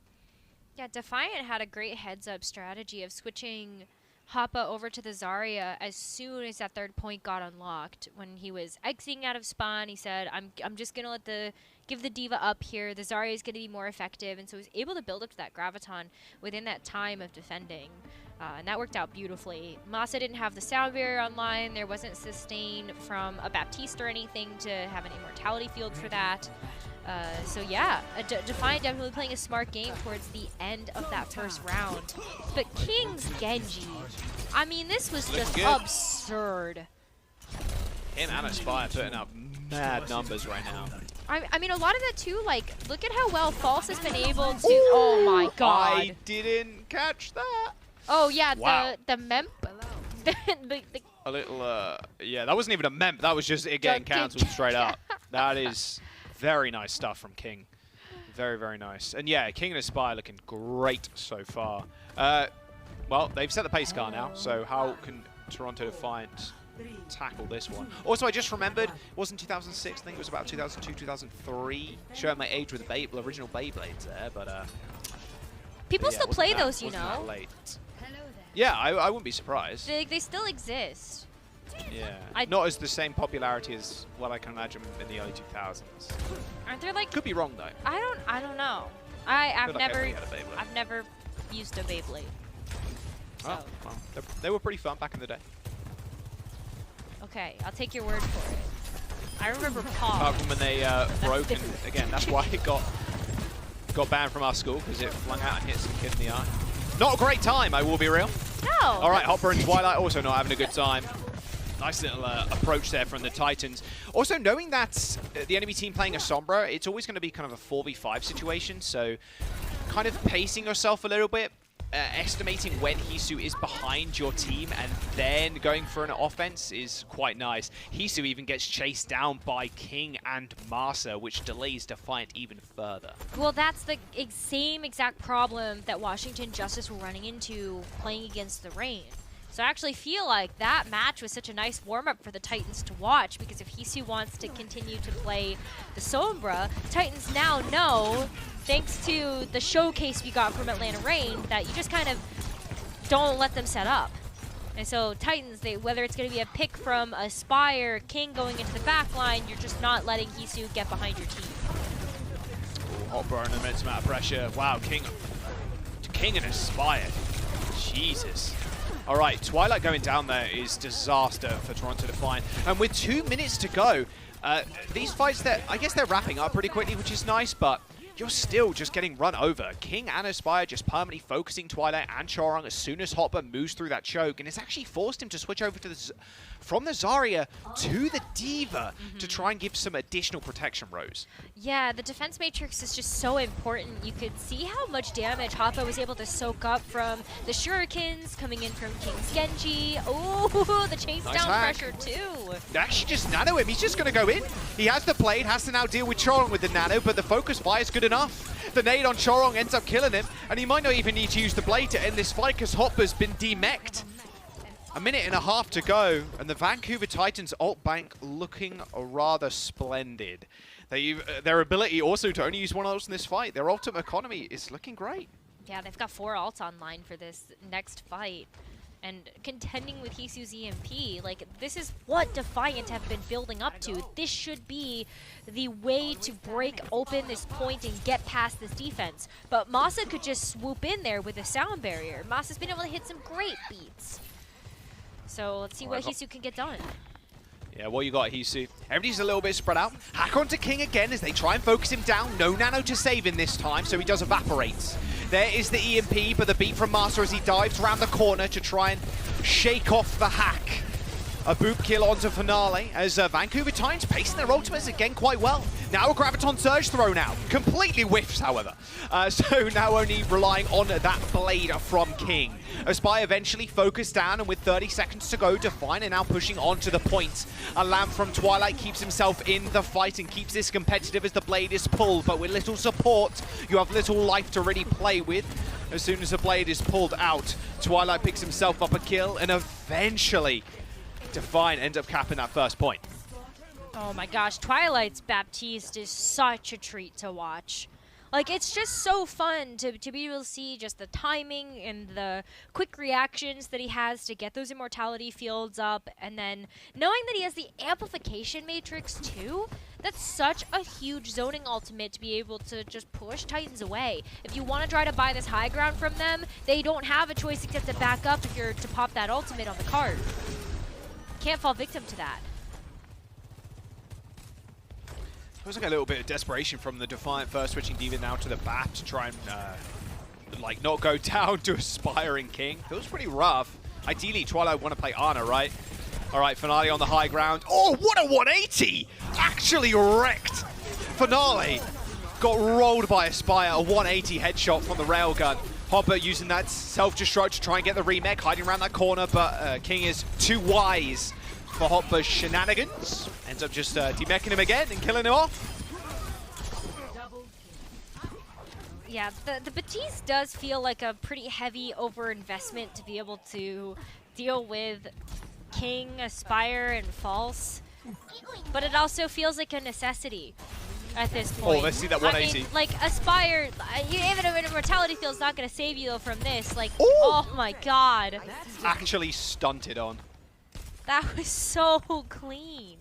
[SPEAKER 2] Yeah, Defiant had a great heads-up strategy of switching Hoppa over to the Zarya as soon as that 3rd point got unlocked. When he was exiting out of spawn, he said, I'm just going to give the Diva up here. The Zarya is going to be more effective. And so he was able to build up to that Graviton within that time of defending. And that worked out beautifully. Masa didn't have the sound barrier online. There wasn't sustain from a Baptiste or anything to have an immortality field for that. So yeah, Defiant definitely playing a smart game towards the end of that 1st round. But King's Genji, I mean, this was just absurd.
[SPEAKER 1] Him and Aspire putting up mad numbers right now.
[SPEAKER 2] I mean, a lot of that too, like, look at how well False has been able to, oh my god.
[SPEAKER 1] I didn't catch that.
[SPEAKER 2] Oh yeah,
[SPEAKER 1] wow.
[SPEAKER 2] the memp.
[SPEAKER 1] A little, yeah, that wasn't even a memp, that was just it getting cancelled straight up. That is very nice stuff from King. Very, very nice. And yeah, King and Aspire looking great so far. Well, they've set the pace car now, so how can Toronto Defiant tackle this one? Also, I just remembered, it wasn't 2006, I think it was about 2002, 2003. Showing my age with the original Beyblades there, but
[SPEAKER 2] people
[SPEAKER 1] yeah,
[SPEAKER 2] still play those, you know.
[SPEAKER 1] Late. Yeah, I wouldn't be surprised.
[SPEAKER 2] They still exist.
[SPEAKER 1] Yeah, not as the same popularity as what I can imagine in the early 2000s.
[SPEAKER 2] Aren't there like?
[SPEAKER 1] Could be wrong though.
[SPEAKER 2] I don't know. I've
[SPEAKER 1] like
[SPEAKER 2] never used a Beyblade. So.
[SPEAKER 1] Oh, well, they were pretty fun back in the day.
[SPEAKER 2] Okay, I'll take your word for it. I remember Paul.
[SPEAKER 1] Apart from when they broke, and again, that's why it got banned from our school, because it flung out and hit some kid in the eye. Not a great time, I will be real.
[SPEAKER 2] No.
[SPEAKER 1] All right, Hopper and Twilight also not having a good time. Nice little approach there from the Titans. Also, knowing that the enemy team playing a Sombra, it's always going to be kind of a 4v5 situation, so kind of pacing yourself a little bit, estimating when Hisu is behind your team and then going for an offense is quite nice. Hisu even gets chased down by King and Masa, which delays Defiant even further.
[SPEAKER 2] Well, that's the same exact problem that Washington Justice were running into playing against the Reign. So I actually feel like that match was such a nice warm-up for the Titans to watch, because if Hisu wants to continue to play the Sombra, Titans now know, thanks to the showcase we got from Atlanta Reign, that you just kind of don't let them set up. And so Titans, whether it's going to be a pick from Aspire, King going into the back line, you're just not letting Hisu get behind your team.
[SPEAKER 1] Hopper and an immense amount of pressure. Wow, King and Aspire. Jesus. All right, Twilight going down there is disaster for Toronto Defiant. And with 2 minutes to go, these fights, I guess they're wrapping up pretty quickly, which is nice, but you you're still just getting run over. King and Aspire just permanently focusing Twilight and Chorong as soon as Hopper moves through that choke, and it's actually forced him to switch over to from the Zarya to the D.Va to try and give some additional protection, Rose.
[SPEAKER 2] Yeah, the defense matrix is just so important. You could see how much damage Hoppa was able to soak up from the shurikens coming in from King's Genji. Oh, the chase
[SPEAKER 1] Nice
[SPEAKER 2] down
[SPEAKER 1] hack.
[SPEAKER 2] pressure too.
[SPEAKER 1] They actually just nano him. He's just going to go in. He has the blade, has to now deal with Chorong with the nano, but the focus fire is good enough. The nade on Chorong ends up killing him, and he might not even need to use the blade to end this fight because Hopper's been demech'd. A minute and a half to go, and the Vancouver Titans ult bank looking rather splendid. Their ability also to only use one ult in this fight, their ultimate economy is looking great.
[SPEAKER 2] Yeah, they've got 4 ults online for this next fight. And contending with Hisu's EMP, like, this is what Defiant have been building up to. This should be the way to break open this point and get past this defense. But Masa could just swoop in there with a sound barrier. Masa's been able to hit some great beats. So let's see what Hisu can get done.
[SPEAKER 1] Yeah, what you got, Hisu? Everybody's a little bit spread out. Hack onto King again as they try and focus him down. No nano to save him this time, so he does evaporate. There is the EMP, but the beat from Master as he dives around the corner to try and shake off the hack. A boop kill onto Finale as Vancouver Titans pacing their ultimates again quite well. Now a Graviton Surge thrown out. Completely whiffs, however. So now only relying on that blade from King. Aspire eventually focused down, and with 30 seconds to go, Defiant are now pushing onto the point. A lamp from Twilight keeps himself in the fight and keeps this competitive as the blade is pulled, but with little support, you have little life to really play with. As soon as the blade is pulled out, Twilight picks himself up a kill, and eventually Defiant ends up capping that first point.
[SPEAKER 2] Oh my gosh, Twilight's Baptiste is such a treat to watch. Like, it's just so fun to be able to see just the timing and the quick reactions that he has to get those immortality fields up, and then knowing that he has the amplification matrix too. That's such a huge zoning ultimate to be able to just push Titans away. If you want to try to buy this high ground from them, they don't have a choice except to back up if you're to pop that ultimate on the card. Can't fall victim to that.
[SPEAKER 1] Feels like a little bit of desperation from the Defiant first, switching D.Va now to the BAP to try and like not go down to Aspiring King. Feels pretty rough. Ideally, Twilight want to play Ana, right? All right, Finale on the high ground. Oh, what a 180! Actually wrecked. Finale got rolled by Aspire. A 180 headshot from the railgun. Hopper using that self-destruct to try and get the remake, hiding around that corner, but King is too wise for Hopper's shenanigans. Ends up just demeching him again and killing him off.
[SPEAKER 2] Yeah, the Baptiste does feel like a pretty heavy overinvestment to be able to deal with King, Aspire, and False. But it also feels like a necessity at this point.
[SPEAKER 1] Oh, let's see that 180.
[SPEAKER 2] I mean, like, Aspire, even if an immortality field's not going to save you though from this, like,
[SPEAKER 1] Ooh.
[SPEAKER 2] oh my god.
[SPEAKER 1] Actually stunted on.
[SPEAKER 2] That was so clean.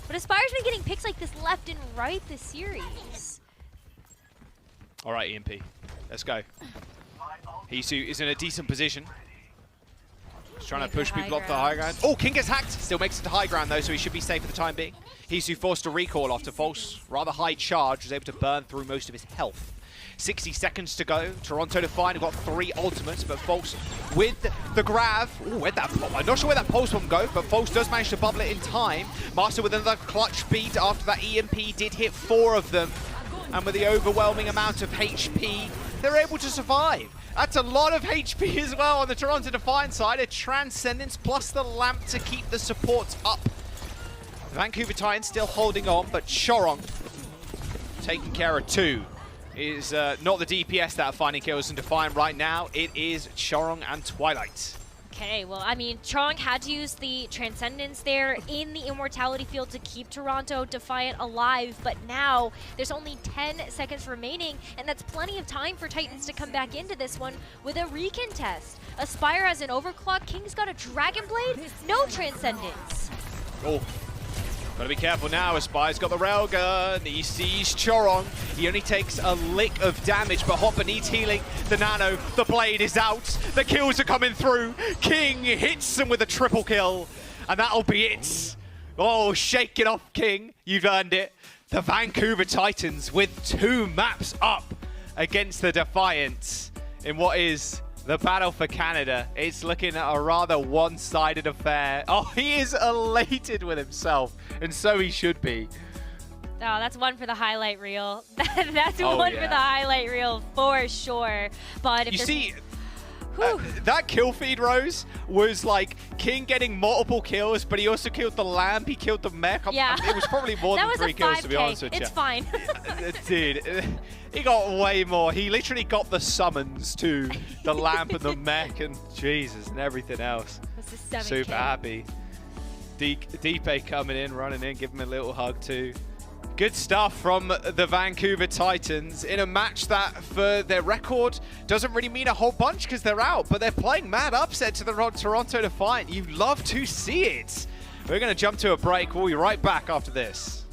[SPEAKER 2] But Aspire's been getting picks like this left and right this series.
[SPEAKER 1] All right, EMP. Let's go. Hisu is in a decent position. He's trying to push people off the high ground. Oh, King gets hacked. Still makes it to high ground, though, so he should be safe for the time being. Hisu forced a recall after False. Rather high charge. Was able to burn through most of his health. 60 seconds to go. Toronto Defiant have got 3 ultimates, but False with the grab. Ooh, where'd that pop? I'm not sure where that pulse one go, but False does manage to bubble it in time. Master with another clutch beat after that EMP did hit 4 of them. And with the overwhelming amount of HP, they're able to survive. That's a lot of HP as well on the Toronto Defiant side. A Transcendence plus the lamp to keep the supports up. The Vancouver Titans still holding on, but Chorong taking care of 2. Is not the DPS that are finding kills in Defiant right now. It is Chorong and Twilight.
[SPEAKER 2] Okay, well, I mean, Chorong had to use the Transcendence there in the Immortality field to keep Toronto Defiant alive, but now there's only 10 seconds remaining, and that's plenty of time for Titans to come back into this one with a recontest. Aspire has an overclock, King's got a Dragon Blade, no Transcendence.
[SPEAKER 1] Oh. Gotta be careful now, Aspire's got the railgun, he sees Chorong, he only takes a lick of damage, but Hopper needs healing, the nano, the blade is out, the kills are coming through, King hits him with a triple kill, and that'll be it. Oh, shake it off, King, you've earned it. the Vancouver Titans with 2 maps up against the Defiant in what is the battle for Canada. It's looking at a rather one-sided affair. Oh, he is elated with himself, and so he should be.
[SPEAKER 2] Oh, that's one for the highlight reel. That's
[SPEAKER 1] Oh,
[SPEAKER 2] one
[SPEAKER 1] yeah.
[SPEAKER 2] for the highlight reel for sure. But if
[SPEAKER 1] You
[SPEAKER 2] this-
[SPEAKER 1] see,
[SPEAKER 2] Whew.
[SPEAKER 1] that kill feed, Rose, was like King getting multiple kills, but he also killed the lamp, he killed the mech.
[SPEAKER 2] Yeah.
[SPEAKER 1] It was probably more
[SPEAKER 2] that
[SPEAKER 1] than
[SPEAKER 2] was
[SPEAKER 1] 3
[SPEAKER 2] a
[SPEAKER 1] kills, to be
[SPEAKER 2] 5K.
[SPEAKER 1] honest with you.
[SPEAKER 2] It's fine.
[SPEAKER 1] Dude, he got way more. He literally got the summons to the lamp and the mech and Jesus and everything else.
[SPEAKER 2] This is 7K.
[SPEAKER 1] Super happy. Deepe coming in, running in, giving him a little hug too. Good stuff from the Vancouver Titans in a match that, for their record, doesn't really mean a whole bunch because they're out, but they're playing mad upset to the Toronto Defiant. You love to see it. We're going to jump to a break. We'll be right back after this.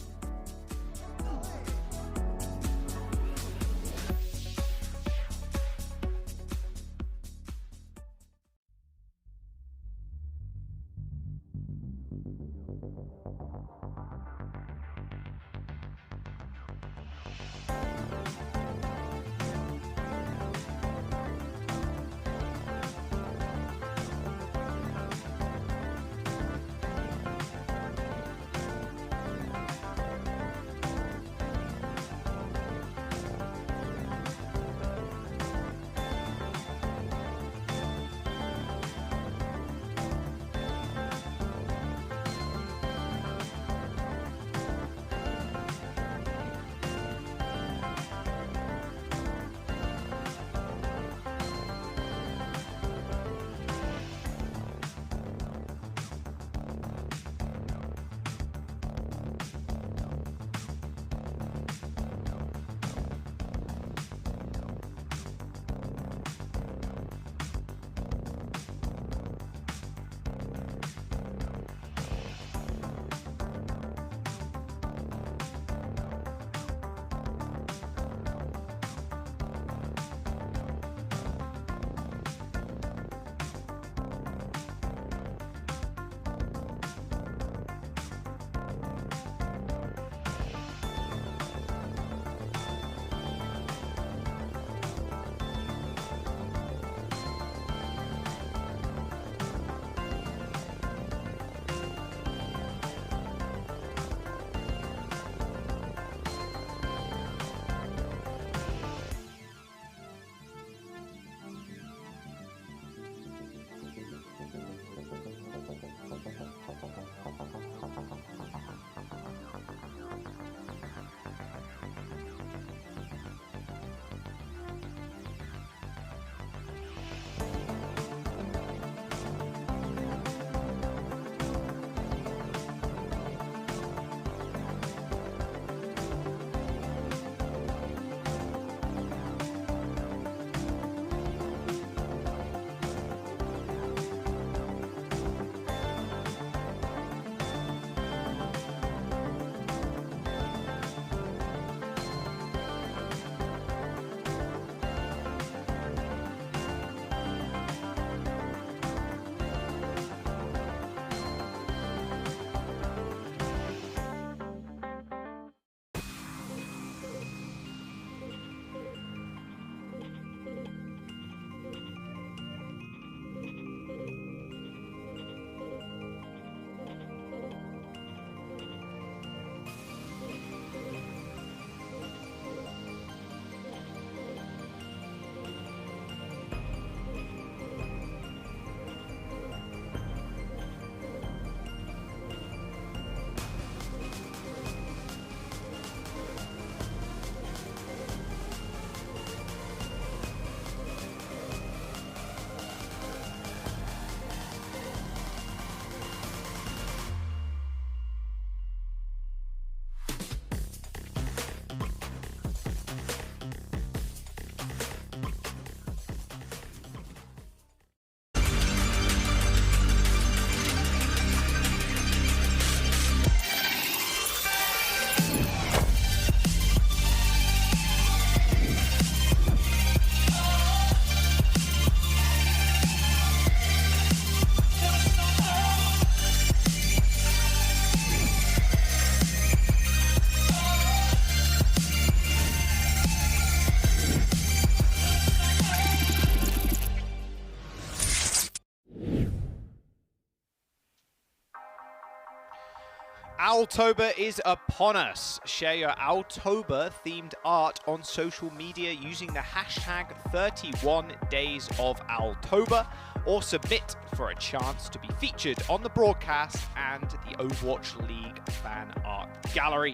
[SPEAKER 1] Owltober is upon us. Share your Owltober-themed art on social media using the hashtag 31 Days of Owltober, or submit for a chance to be featured on the broadcast and the Overwatch League fan art gallery.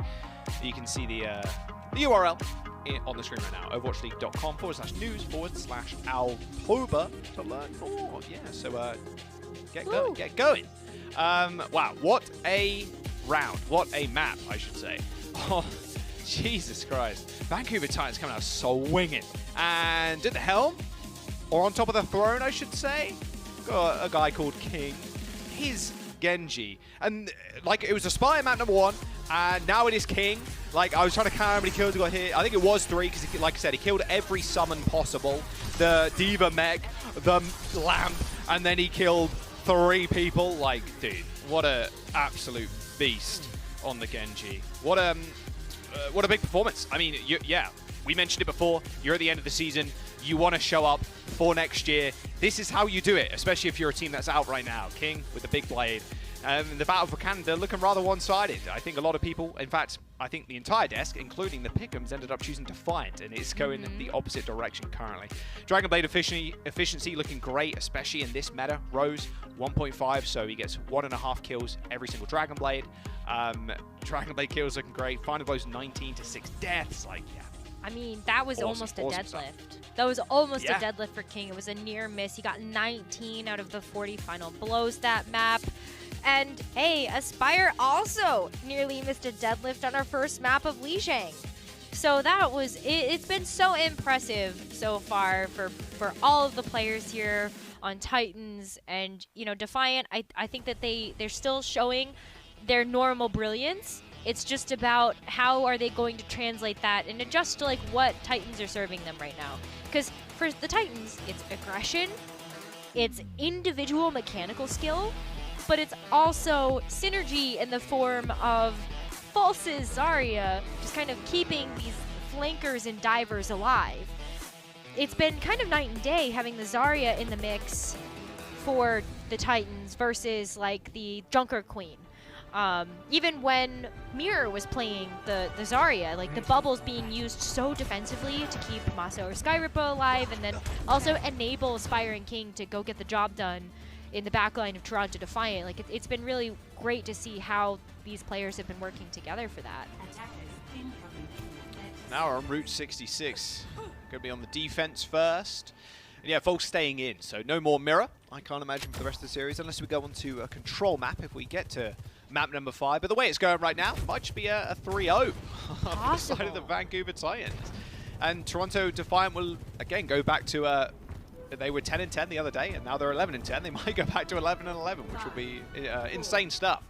[SPEAKER 1] You can see the URL on the screen right now, overwatchleague.com/news/Owltober to learn more. Yeah, so get going. Wow, what a round. What a map, I should say. Oh, Jesus Christ. Vancouver Titans coming out swinging. And at the helm, or on top of the throne, I should say, got a guy called King. His Genji. And, like, it was a spy map number 1, and now it is King. Like, I was trying to count how many kills he got here. I think it was 3, because, like I said, he killed every summon possible. The D.Va mech, the lamp, and then he killed 3 people. Like, dude, what a absolute beast on the Genji. What a big performance. I mean, yeah, we mentioned it before. You're at the end of the season. You want to show up for next year. This is how you do it, especially if you're a team that's out right now. King with the big blade. The battle for Canada looking rather one-sided. I think a lot of people, in fact, I think the entire desk, including the Pick'ems, ended up choosing Defiant, and it's going in the opposite direction currently. Dragon Blade efficiency looking great, especially in this meta. Rose 1.5, so he gets 1.5 kills every single Dragon Blade. Dragon Blade kills looking great. Final blows 19 to 6 deaths. Like, yeah.
[SPEAKER 2] I mean, that was almost a deadlift.
[SPEAKER 1] Stuff.
[SPEAKER 2] That was almost a deadlift for King. It was a near miss. He got 19 out of the 40 final blows that map. And hey, Aspire also nearly missed a deadlift on our first map of Lijiang. So that was, it's been so impressive so far for all of the players here on Titans. And, you know, Defiant, I think that they're still showing their normal brilliance. It's just about how are they going to translate that and adjust to like what Titans are serving them right now. Because for the Titans, it's aggression, it's individual mechanical skill, but it's also synergy in the form of Pulse's Zarya, just kind of keeping these flankers and divers alive. It's been kind of night and day having the Zarya in the mix for the Titans versus like the Junker Queen. Even when Mirror was playing the Zarya, like the bubbles being used so defensively to keep Maso or Skyrippo alive, and then also enable Aspire and King to go get the job done in the backline of Toronto Defiant. Like it's been really great to see how these players have been working together for that.
[SPEAKER 1] Now we're on Route 66. Going to be on the defense first. And yeah, folks staying in, so no more Mirror, I can't imagine, for the rest of the series, unless we go on to a control map if we get to map number 5. But the way it's going right now, might just be a 3-0 on the side of the Vancouver Titans. And Toronto Defiant will, again, go back to they were 10-10 the other day, and now they're 11-10. They might go back to 11-11, which will be insane stuff.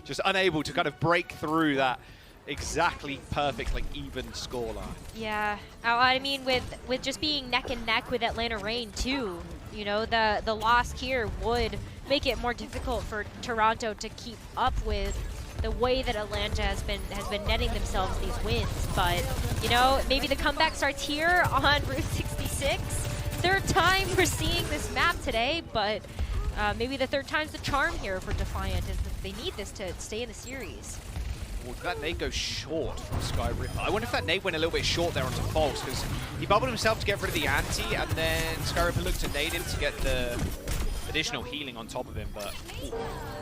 [SPEAKER 1] Just unable to kind of break through that exactly perfect, like, even scoreline.
[SPEAKER 2] Yeah, I mean, with just being neck and neck with Atlanta Reign too, you know, the loss here would make it more difficult for Toronto to keep up with the way that Atlanta has been netting themselves these wins. But you know, maybe the comeback starts here on Route 66. Third time we're seeing this map today, but maybe the third time's the charm here for Defiant, and they need this to stay in the series.
[SPEAKER 1] Well, did that nade go short from Skyripper? I wonder if that nade went a little bit short there onto False, because he bubbled himself to get rid of the anti, and then Skyripper looked to nade him to get the additional healing on top of him, but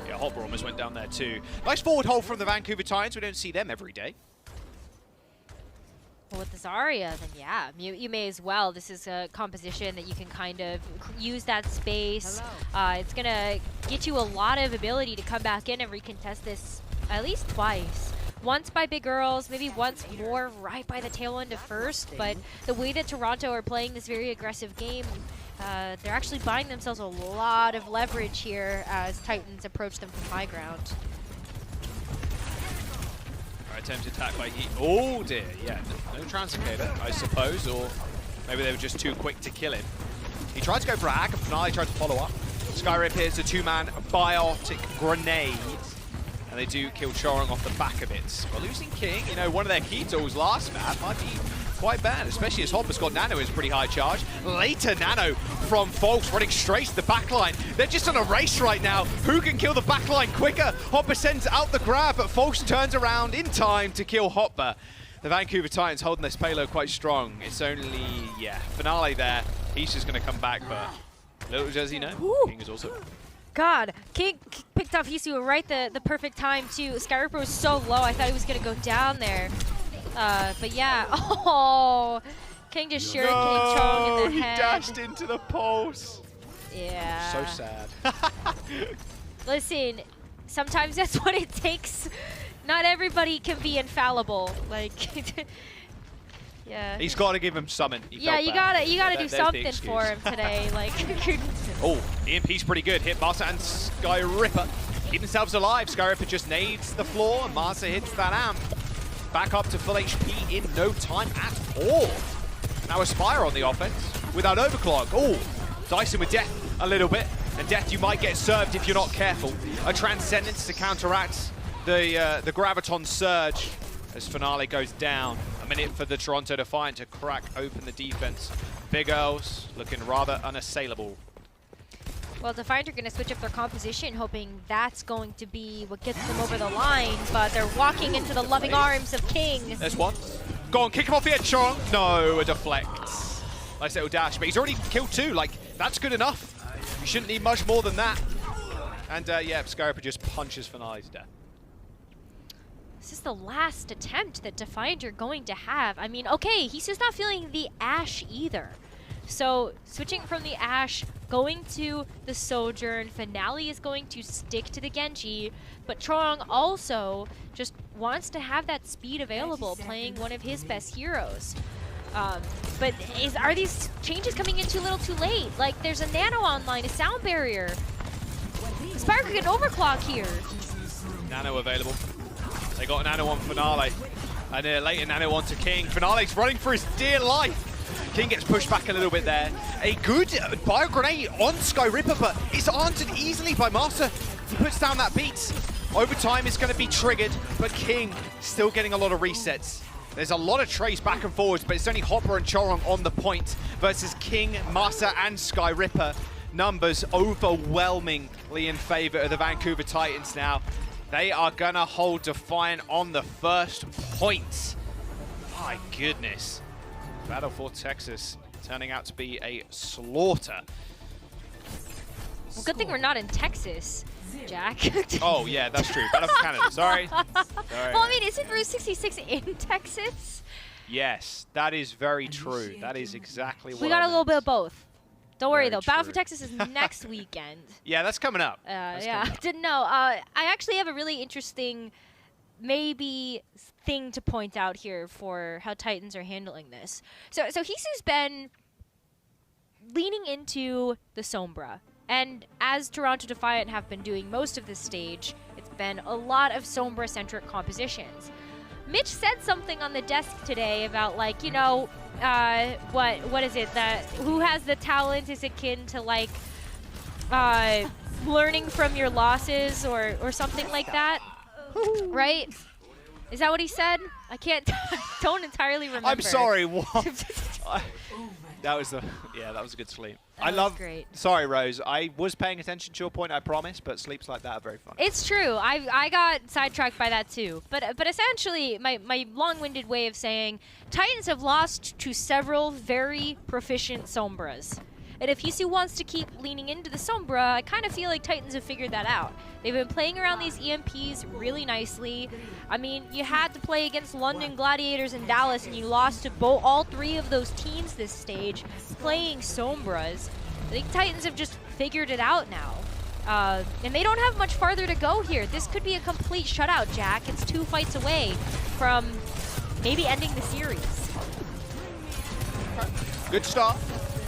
[SPEAKER 1] yeah, Hopper almost went down there too. Nice forward hold from the Vancouver Titans. We don't see them every day.
[SPEAKER 2] Well, with the Zarya, then yeah, you may as well. This is a composition that you can kind of use that space. It's going to get you a lot of ability to come back in and recontest this at least twice. Once by Big Girls, maybe once more right by the tail end of first, but the way that Toronto are playing this very aggressive game, they're actually buying themselves a lot of leverage here as Titans approach them from high ground.
[SPEAKER 1] Attempt attack by Heat. Oh dear, yeah, no Translocator, I suppose, or maybe they were just too quick to kill him. He tried to go for a hack, and Finale tried to follow up. Skyrip here's a 2-man biotic grenade, and they do kill Chorong off the back of it. But losing King, you know, one of their key tools last map, might be quite bad, especially as Hopper's got Nano is pretty high charge. Later Nano from Folks running straight to the backline. They're just on a race right now. Who can kill the backline quicker? Hopper sends out the grab, but Folks turns around in time to kill Hopper. The Vancouver Titans holding this payload quite strong. It's only, yeah, Finale there. He's just going to come back, but little does he know, King is also...
[SPEAKER 2] God, King picked off Hisu right the perfect time too. Skyripper was so low, I thought he was gonna go down there. But yeah, oh, King just shurikened Chong in the head.
[SPEAKER 1] He dashed into the pulse.
[SPEAKER 2] Yeah.
[SPEAKER 1] So sad.
[SPEAKER 2] Listen, sometimes that's what it takes. Not everybody can be infallible. Like, yeah.
[SPEAKER 1] He's got to give him something.
[SPEAKER 2] Yeah, you gotta do something for him today. Like.
[SPEAKER 1] Oh, EMP's pretty good. Hit Marsa and Skyripper. Keep themselves alive. Skyripper just nades the floor. Marsa hits that amp. Back up to full HP in no time at all. Now Aspire on the offense without overclock. Oh, Dyson with Death a little bit. And Death, you might get served if you're not careful. A Transcendence to counteract the Graviton Surge as Finale goes down. A minute for the Toronto Defiant to crack open the defense. Big Earls looking rather unassailable.
[SPEAKER 2] Well, Defiant are going to switch up their composition, hoping that's going to be what gets them over the line, but they're walking into the loving arms of King.
[SPEAKER 1] There's one. Go on, kick him off the edge, Chong. No, a deflect. Nice little dash, but he's already killed two. Like, that's good enough. You shouldn't need much more than that. And yeah, Skyripper just punches Finale to death.
[SPEAKER 2] This is the last attempt that Defiant are going to have. I mean, okay, he's just not feeling the Ashe either. So switching from the Ashe, going to the Sojourn, Finale is going to stick to the Genji, but Trong also just wants to have that speed available, playing one of his best heroes. But are these changes coming in too little too late? Like, there's a Nano online, a sound barrier. Aspire could get overclock here.
[SPEAKER 1] Nano available. They got a Nano on Finale. And later Nano on to King. Finale's running for his dear life. King gets pushed back a little bit there. A good bio grenade on Skyripper, but it's answered easily by Master. He puts down that beat. Overtime is going to be triggered, but King still getting a lot of resets. There's a lot of trays back and forwards, but it's only Hopper and Chorong on the point versus King, Master, and Skyripper. Numbers overwhelmingly in favor of the Vancouver Titans now. They are going to hold Defiant on the first point. My goodness. Battle for Texas turning out to be a slaughter.
[SPEAKER 2] Well, good thing we're not in Texas, Jack.
[SPEAKER 1] Oh, yeah, that's true. Battle for Canada. Sorry.
[SPEAKER 2] Well, I mean, isn't Route 66 in Texas?
[SPEAKER 1] Yes, that is very true. That is exactly what
[SPEAKER 2] we got a little bit of both. Don't worry,
[SPEAKER 1] Very
[SPEAKER 2] though. Battle for
[SPEAKER 1] true.
[SPEAKER 2] Texas is next weekend.
[SPEAKER 1] Yeah, that's coming up.
[SPEAKER 2] Yeah, didn't know. I actually have a really interesting maybe thing to point out here for how Titans are handling this. So Hisu's been leaning into the Sombra. And as Toronto Defiant have been doing most of this stage, it's been a lot of Sombra-centric compositions. Mitch said something on the desk today about, like, you know, what is it, that who has the talent is akin to, like, learning from your losses or something like that, right? Is that what he said? I can't, don't entirely remember.
[SPEAKER 1] I'm sorry, what? That was a good sleep.
[SPEAKER 2] That was great.
[SPEAKER 1] Sorry, Rose. I was paying attention to your point, I promise, but sleeps like that are very fun.
[SPEAKER 2] It's true. I got sidetracked by that too. But essentially, my long-winded way of saying, Titans have lost to several very proficient Sombras. And if Hisu wants to keep leaning into the Sombra, I kind of feel like Titans have figured that out. They've been playing around these EMPs really nicely. I mean, you had to play against London Gladiators and Dallas, and you lost to all three of those teams this stage, playing Sombras. I think Titans have just figured it out now. And they don't have much farther to go here. This could be a complete shutout, Jack. It's 2 fights away from maybe ending the series.
[SPEAKER 1] Good start.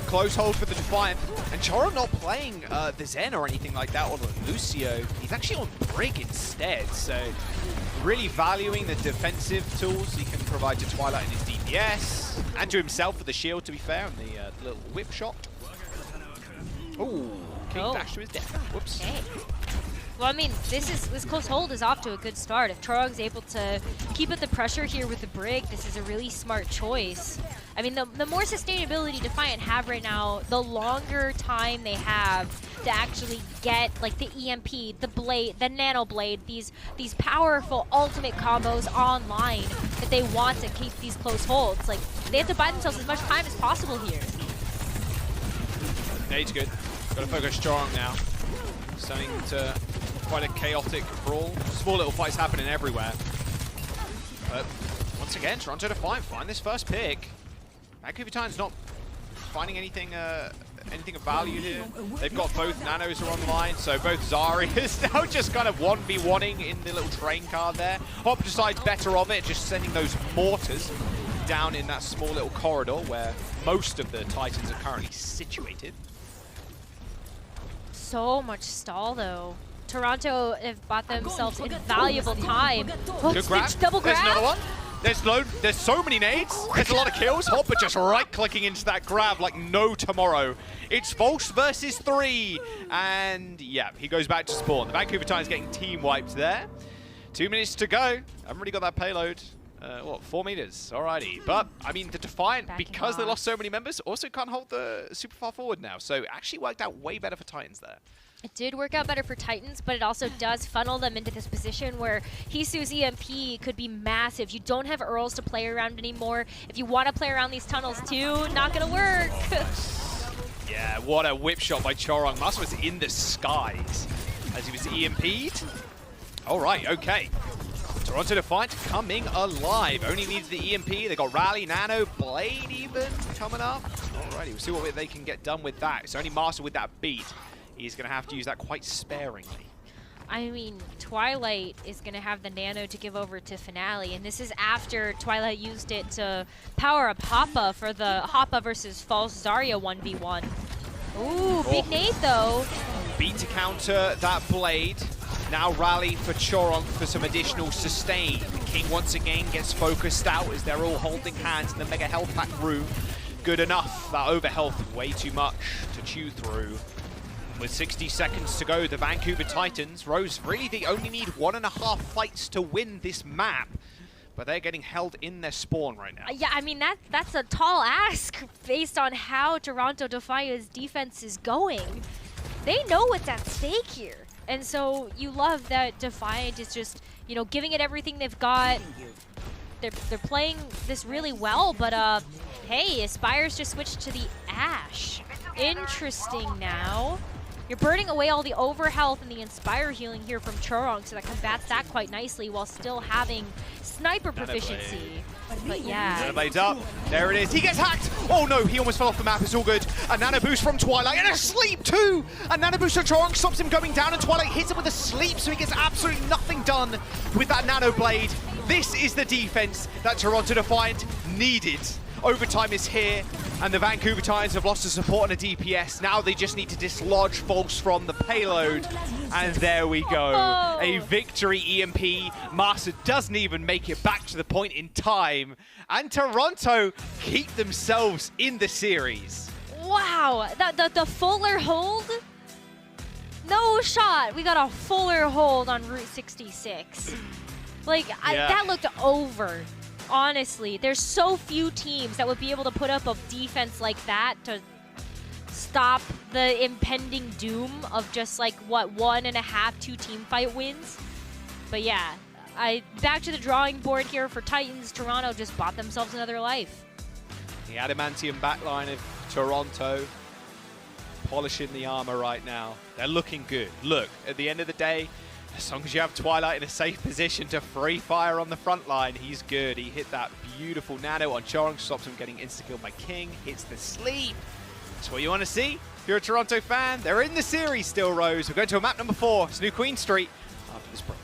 [SPEAKER 1] Close hold for the Defiant. And Choro not playing the Zen or anything like that, or Lucio. He's actually on Brig instead, so really valuing the defensive tools he can provide to Twilight in his DPS, and to himself with the shield, to be fair, and the little whip shot. Ooh, King dash to his death. Whoops.
[SPEAKER 2] Okay. Well, I mean, this close hold is off to a good start. If Chorong's able to keep up the pressure here with the Brig, this is a really smart choice. I mean, the more sustainability Defiant have right now, the longer time they have to actually get like the EMP, the blade, the nano blade, these powerful ultimate combos online that they want to keep these close holds. Like, they have to buy themselves as much time as possible here.
[SPEAKER 1] Nade's good. Gotta focus Chorong now. Starting to quite a chaotic brawl. Small little fights happening everywhere. But once again, Toronto Defiant find this first pick. Vancouver Titans not finding anything anything of value here. They've got both nanos are online, so both Zarya's now just kind of 1v1ing in the little train car there. Hop decides better of it, just sending those mortars down in that small little corridor where most of the Titans are currently situated.
[SPEAKER 2] So much stall though. Toronto have bought themselves invaluable time.
[SPEAKER 1] Good grab.
[SPEAKER 2] Double grab.
[SPEAKER 1] There's another one. There's so many nades. There's a lot of kills. Hopper just right-clicking into that grab like no tomorrow. It's Volks versus 3. And yeah, he goes back to spawn. The Vancouver Titans getting team wiped there. 2 minutes to go. Haven't really got that payload. What, 4 meters? Alrighty. But, I mean, the Defiant, because they lost so many members, also can't hold the super far forward now. So, it actually worked out way better for Titans there.
[SPEAKER 2] It did work out better for Titans, but it also does funnel them into this position where Hisu's EMP could be massive. You don't have Earls to play around anymore. If you want to play around these tunnels too, not going to work.
[SPEAKER 1] Yeah, what a whip shot by Chorong. Mas was in the skies as he was EMP'd. Alright, okay. Toronto Defiant coming alive. Only needs the EMP. They got Rally, Nano, Blade even coming up. Alrighty, we'll see what they can get done with that. It's only Master with that beat. He's going to have to use that quite sparingly.
[SPEAKER 2] I mean, Twilight is going to have the Nano to give over to Finale, and this is after Twilight used it to power up Hoppa for the Hoppa versus False Zarya 1v1. Ooh, big nade though.
[SPEAKER 1] Beat to counter that Blade. Now Rally for Chorong for some additional sustain. The King once again gets focused out as they're all holding hands in the mega health pack room. Good enough. That over health way too much to chew through. With 60 seconds to go, the Vancouver Titans, Rose, really they only need 1.5 fights to win this map. But they're getting held in their spawn right now.
[SPEAKER 2] Yeah, I mean, that's a tall ask based on how Toronto Defiant's defense is going. They know what's at stake here. And so you love that Defiant is just, you know, giving it everything they've got. They're playing this really well, but hey, Aspire's just switched to the Ashe. Interesting now. You're burning away all the overhealth and the Inspire healing here from Chorong, so that combats that quite nicely while still having sniper proficiency. But yeah.
[SPEAKER 1] Nanoblade's up. There it is. He gets hacked. Oh no, he almost fell off the map. It's all good. A nano boost from Twilight and a sleep too. A nano boost from Chorong stops him going down, and Twilight hits him with a sleep, so he gets absolutely nothing done with that nano blade. This is the defense that Toronto Defiant needed. Overtime is here, and the Vancouver Titans have lost the support and a DPS. Now they just need to dislodge Volks from the payload. And there we go.
[SPEAKER 2] Oh.
[SPEAKER 1] A victory EMP. Master doesn't even make it back to the point in time. And Toronto keep themselves in the series.
[SPEAKER 2] Wow, the fuller hold? No shot. We got a fuller hold on Route 66. Like,
[SPEAKER 1] Yeah.
[SPEAKER 2] that looked over. Honestly, there's so few teams that would be able to put up a defense like that to stop the impending doom of just like, what, 1.5, 2 team fight wins. But yeah, back to the drawing board here for Titans. Toronto just bought themselves another life.
[SPEAKER 1] The adamantium backline of Toronto polishing the armor right now. They're looking good. Look, at the end of the day, as long as you have Twilight in a safe position to free fire on the front line, he's good. He hit that beautiful nano on Chorong, stops him getting insta-killed by King, hits the sleep. That's what you want to see. If you're a Toronto fan, they're in the series still, Rose. We're going to a map number 4. It's New Queen Street after this break.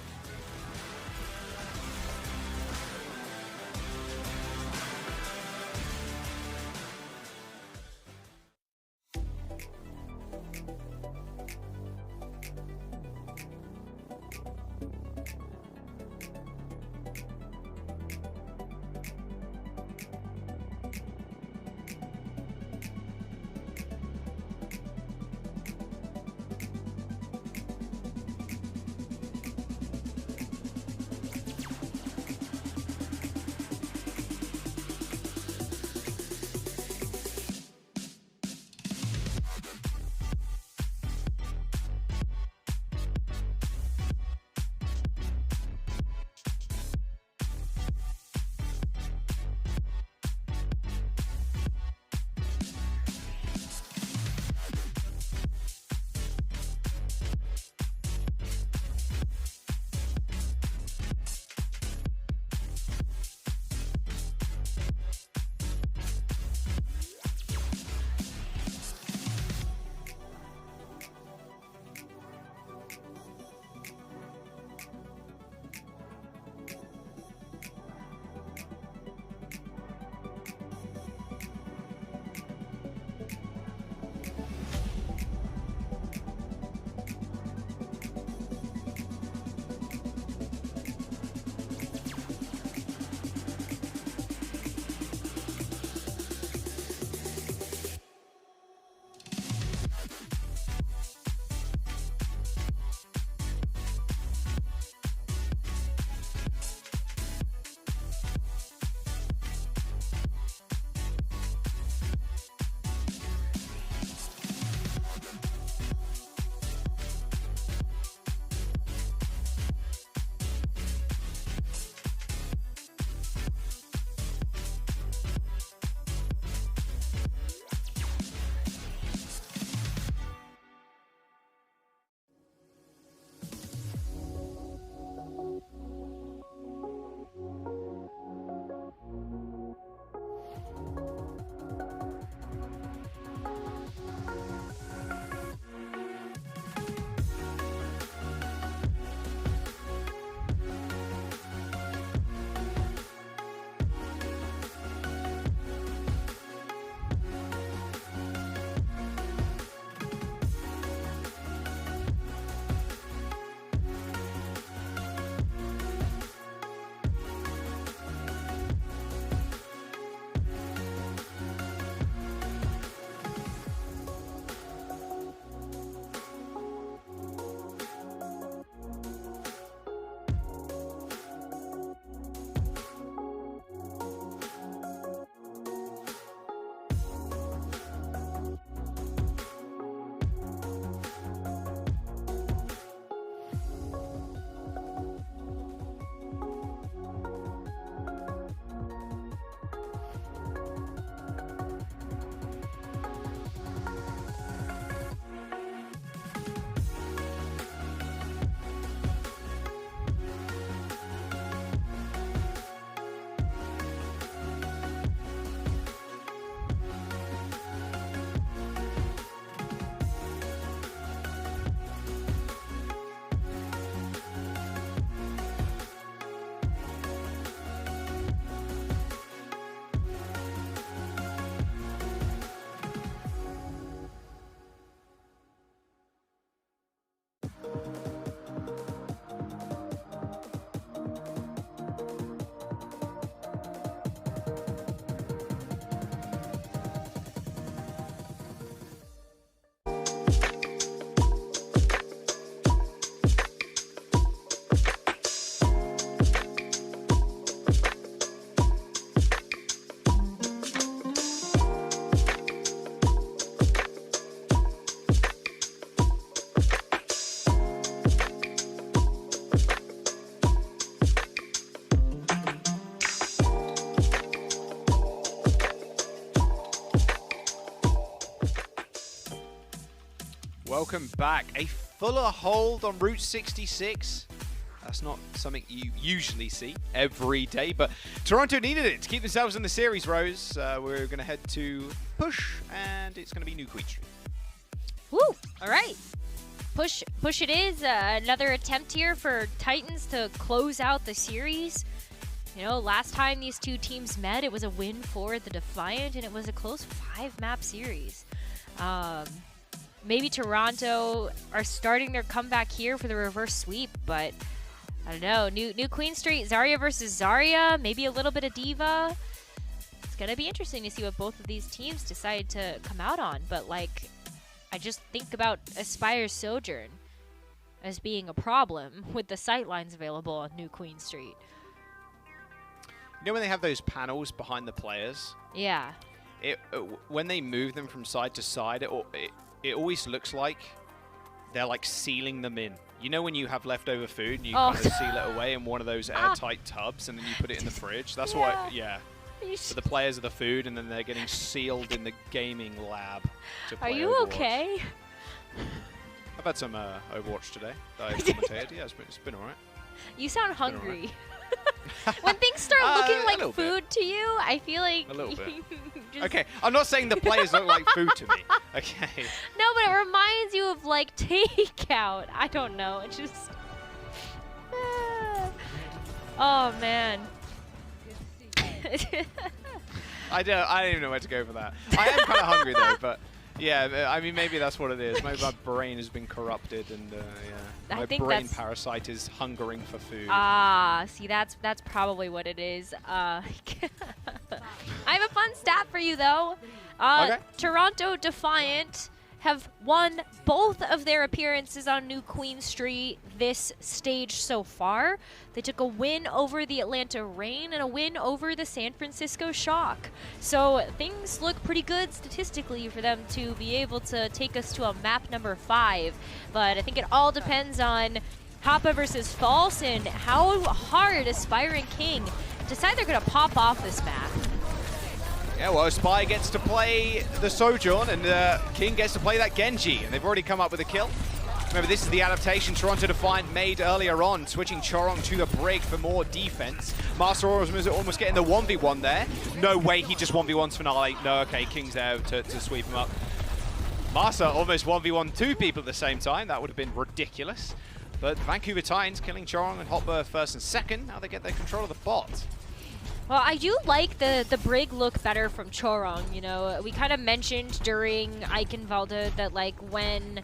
[SPEAKER 1] Welcome back. A fuller hold on Route 66. That's not something you usually see every day, but Toronto needed it to keep themselves in the series, Rose. We're going to head to Push, and it's going to be New Queen Street.
[SPEAKER 2] Woo! All right. Push it is. Another attempt here for Titans to close out the series. You know, last time these two teams met, it was a win for the Defiant, and it was a close 5-map series. Maybe Toronto are starting their comeback here for the reverse sweep, but I don't know. New Queen Street, Zarya versus Zarya, maybe a little bit of Diva. It's going to be interesting to see what both of these teams decide to come out on, but like, I just think about Aspire's Sojourn as being a problem with the sightlines available on New Queen Street.
[SPEAKER 1] You know when they have those panels behind the players?
[SPEAKER 2] Yeah.
[SPEAKER 1] When they move them from side to side, it always looks like they're like sealing them in. You know when you have leftover food and you kind of seal it away in one of those airtight tubs and then you put it in the fridge? That's what, yeah. For the players of the food, and then they're getting sealed in the gaming lab to play
[SPEAKER 2] Are you
[SPEAKER 1] Overwatch.
[SPEAKER 2] okay?
[SPEAKER 1] I've had some Overwatch today that I commentated. Yeah, it's been alright.
[SPEAKER 2] You sound hungry. When things start looking like food to you, I feel like...
[SPEAKER 1] A little bit. Okay, I'm not saying the players look like food to me. Okay.
[SPEAKER 2] No, but it reminds you of like takeout. I don't know. It just... Oh, man.
[SPEAKER 1] I don't even know where to go for that. I am kind of hungry though, but yeah, I mean maybe that's what it is. Maybe my brain has been corrupted, and yeah, my brain parasite is hungering for food.
[SPEAKER 2] Ah, see, that's probably what it is. I have a fun stat for you though.
[SPEAKER 1] Okay.
[SPEAKER 2] Toronto Defiant have won both of their appearances on New Queen Street this stage so far. They took a win over the Atlanta Reign and a win over the San Francisco Shock. So things look pretty good statistically for them to be able to take us to a map number 5. But I think it all depends on Hoppa versus False and how hard Aspiring King decide they're going to pop off this map.
[SPEAKER 1] Yeah, well, Spy gets to play the Sojourn, and King gets to play that Genji, and they've already come up with a kill. Remember, this is the adaptation Toronto Defiant made earlier on, switching Chorong to the Brig for more defense. Master almost getting the 1v1 there. No way he just 1v1s Finale. No, okay, King's there to sweep him up. Master almost 1v1 two people at the same time. That would have been ridiculous. But Vancouver Titans killing Chorong and Hopper first and second. Now they get their control of the bot.
[SPEAKER 2] Well, I do like the Brig look better from Chorong. You know, we kind of mentioned during Eichenwalde that like when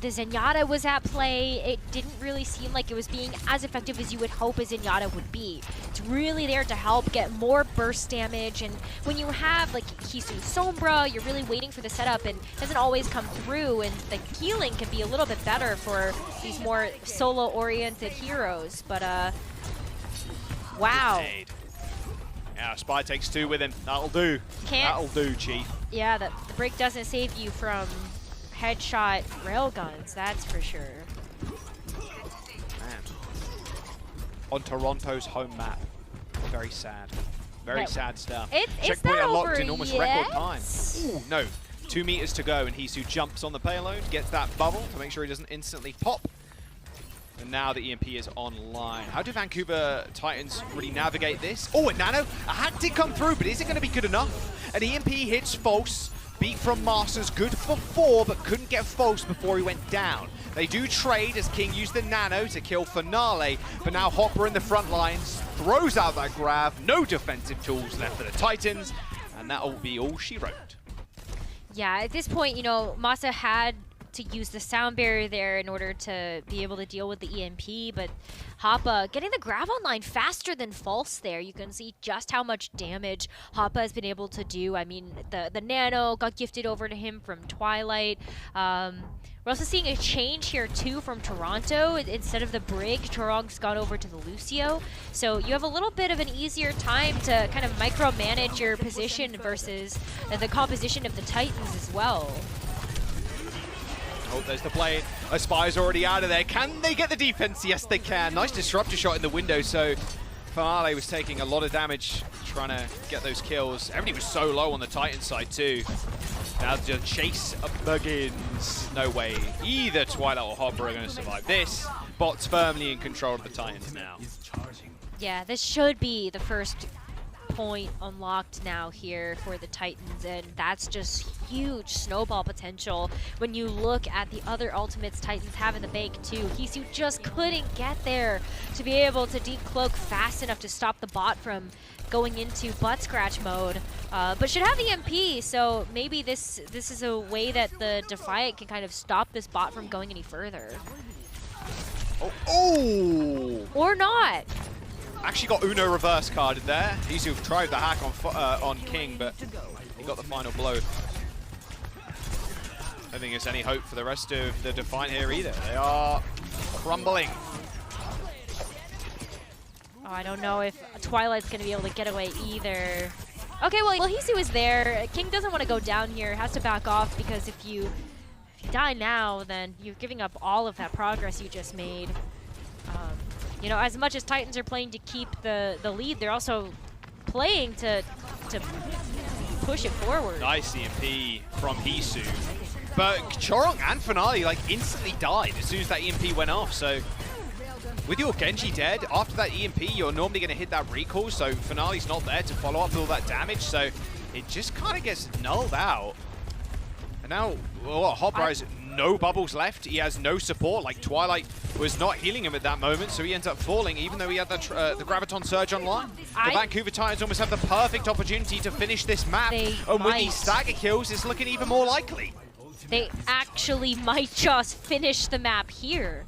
[SPEAKER 2] the Zenyatta was at play, it didn't really seem like it was being as effective as you would hope a Zenyatta would be. It's really there to help get more burst damage, and when you have like Hisu Sombra, you're really waiting for the setup and it doesn't always come through, and the healing can be a little bit better for these more solo-oriented heroes. But wow.
[SPEAKER 1] Yeah, Spy takes 2 with him. That'll do. That'll do, Chief.
[SPEAKER 2] Yeah, the Brig doesn't save you from headshot railguns, that's for sure.
[SPEAKER 1] Man. On Toronto's home map. Very sad. Very sad stuff. Checkpoint unlocked in almost record time. Ooh, no. 2 meters to go, and Hisu jumps on the payload, gets that bubble to make sure he doesn't instantly pop. And now the EMP is online. How do Vancouver Titans really navigate this? Oh, and Nano, a hack did come through, but is it going to be good enough? An EMP hits False, beat from Masters, good for 4, but couldn't get False before he went down. They do trade as King used the Nano to kill Finale, but now Hopper in the front lines throws out that grab. No defensive tools left for the Titans, and that'll be all she wrote.
[SPEAKER 2] Yeah, at this point, you know, Masa had to use the sound barrier there in order to be able to deal with the EMP, but Hoppa getting the grab online faster than False there. You can see just how much damage Hoppa has been able to do. I mean, the Nano got gifted over to him from Twilight. We're also seeing a change here too from Toronto. Instead of the Brig, Chorong's gone over to the Lucio. So you have a little bit of an easier time to kind of micromanage your position versus the composition of the Titans as well.
[SPEAKER 1] Oh, there's the play. Aspire's already out of there. Can they get the defense? Yes, they can. Nice disruptor shot in the window. So Finale was taking a lot of damage trying to get those kills. Everybody was so low on the Titan side too. Now the chase begins. No way either Twilight or Hopper are going to survive this. Bot's firmly in control of the Titans now.
[SPEAKER 2] Yeah, this should be the first point unlocked now here for the Titans, and that's just huge snowball potential when you look at the other ultimates Titans have in the bank too. Hisu just couldn't get there to be able to decloak fast enough to stop the bot from going into butt scratch mode, but should have EMP, so maybe this is a way that the Defiant can kind of stop this bot from going any further.
[SPEAKER 1] Oh!
[SPEAKER 2] Or not.
[SPEAKER 1] Actually got Uno reverse carded there. Hisu tried the hack on King, but he got the final blow. I don't think there's any hope for the rest of the Defiant here either. They are crumbling.
[SPEAKER 2] Oh, I don't know if Twilight's going to be able to get away either. Okay, well Hisu is there. King doesn't want to go down here, has to back off, because if you die now, then you're giving up all of that progress you just made. You know, as much as Titans are playing to keep the lead, they're also playing to push it forward.
[SPEAKER 1] Nice EMP from Hisu. But Chorong and Finale like instantly died as soon as that EMP went off. So with your Genji dead, after that EMP, you're normally going to hit that recall. So Finale's not there to follow up all that damage. So it just kind of gets nulled out. And now, well, Hopper has no bubbles left. He has no support. Like Twilight was not healing him at that moment, so he ends up falling, even though he had the Graviton Surge online. The Vancouver Titans almost have the perfect opportunity to finish this map, and with these stagger kills, it's looking even more likely.
[SPEAKER 2] They actually might just finish the map here.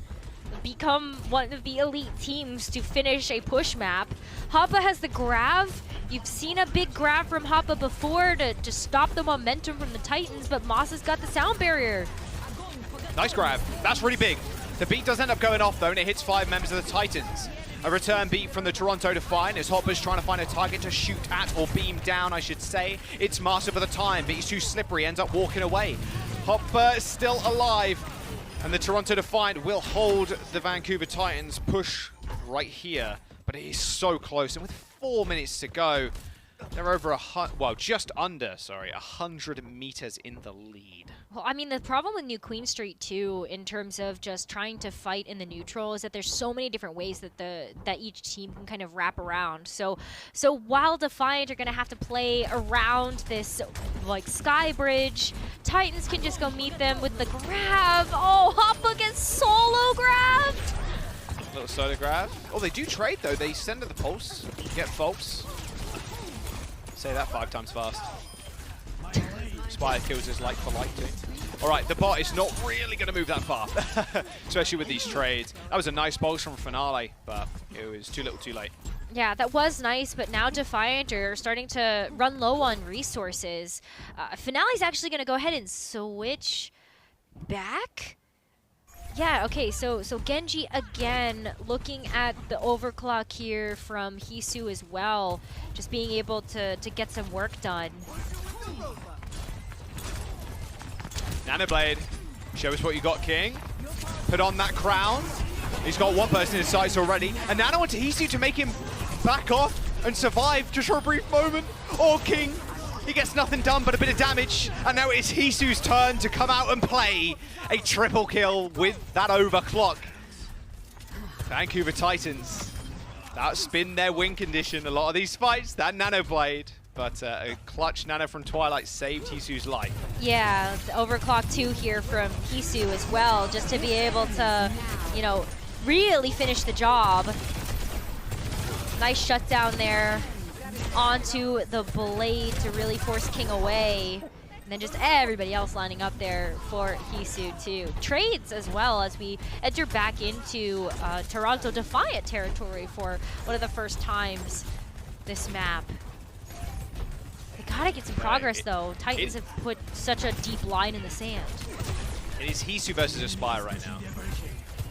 [SPEAKER 2] Become one of the elite teams to finish a push map. Hoppa has the Grav. You've seen a big Grav from Hoppa before to stop the momentum from the Titans, but Moss has got the sound barrier.
[SPEAKER 1] Nice grab. That's really big. The beat does end up going off though, and it hits 5 members of the Titans. A return beat from the Toronto Defiant as Hopper's trying to find a target to shoot at, or beam down, I should say. It's Master for the time, but he's too slippery, ends up walking away. Hopper still alive, and the Toronto Defiant will hold the Vancouver Titans push right here. But it is so close, and with 4 minutes to go, they're over just under 100 meters in the lead.
[SPEAKER 2] Well, I mean, the problem with New Queen Street too, in terms of just trying to fight in the neutral, is that there's so many different ways that that each team can kind of wrap around. So while Defiant are gonna have to play around this like sky bridge, Titans can just go meet them with the grab. Oh, Hoppa gets solo grabbed.
[SPEAKER 1] Little solo grab. Oh, they do trade though. They send to the pulse, get false. Say that 5 times fast. Spire kills his like for like too. All right, the bot is not really going to move that far, especially with these trades. That was a nice pulse from Finale, but it was too little too late.
[SPEAKER 2] Yeah, that was nice, but now Defiant are starting to run low on resources. Finale's actually going to go ahead and switch back. Yeah, okay, so Genji again looking at the overclock here from Hisu as well, just being able to get some work done.
[SPEAKER 1] Nanoblade, show us what you got, King. Put on that crown. He's got one person in his sights already, and Nano wants Hisu to make him back off and survive just for a brief moment. Oh, King, he gets nothing done but a bit of damage, and now it's Hisu's turn to come out and play a triple kill with that overclock. Vancouver Titans, that's been their win condition a lot of these fights, that Nanoblade. But a clutch Nano from Twilight saved Hisu's life.
[SPEAKER 2] Yeah, the overclock 2 here from Hisu as well, just to be able to, you know, really finish the job. Nice shutdown there onto the blade to really force King away. And then just everybody else lining up there for Hisu too. Trades as well as we enter back into Toronto Defiant territory for one of the first times this map. They gotta get some progress though. Titans have put such a deep line in the sand.
[SPEAKER 1] It is Hisu versus Aspire right now.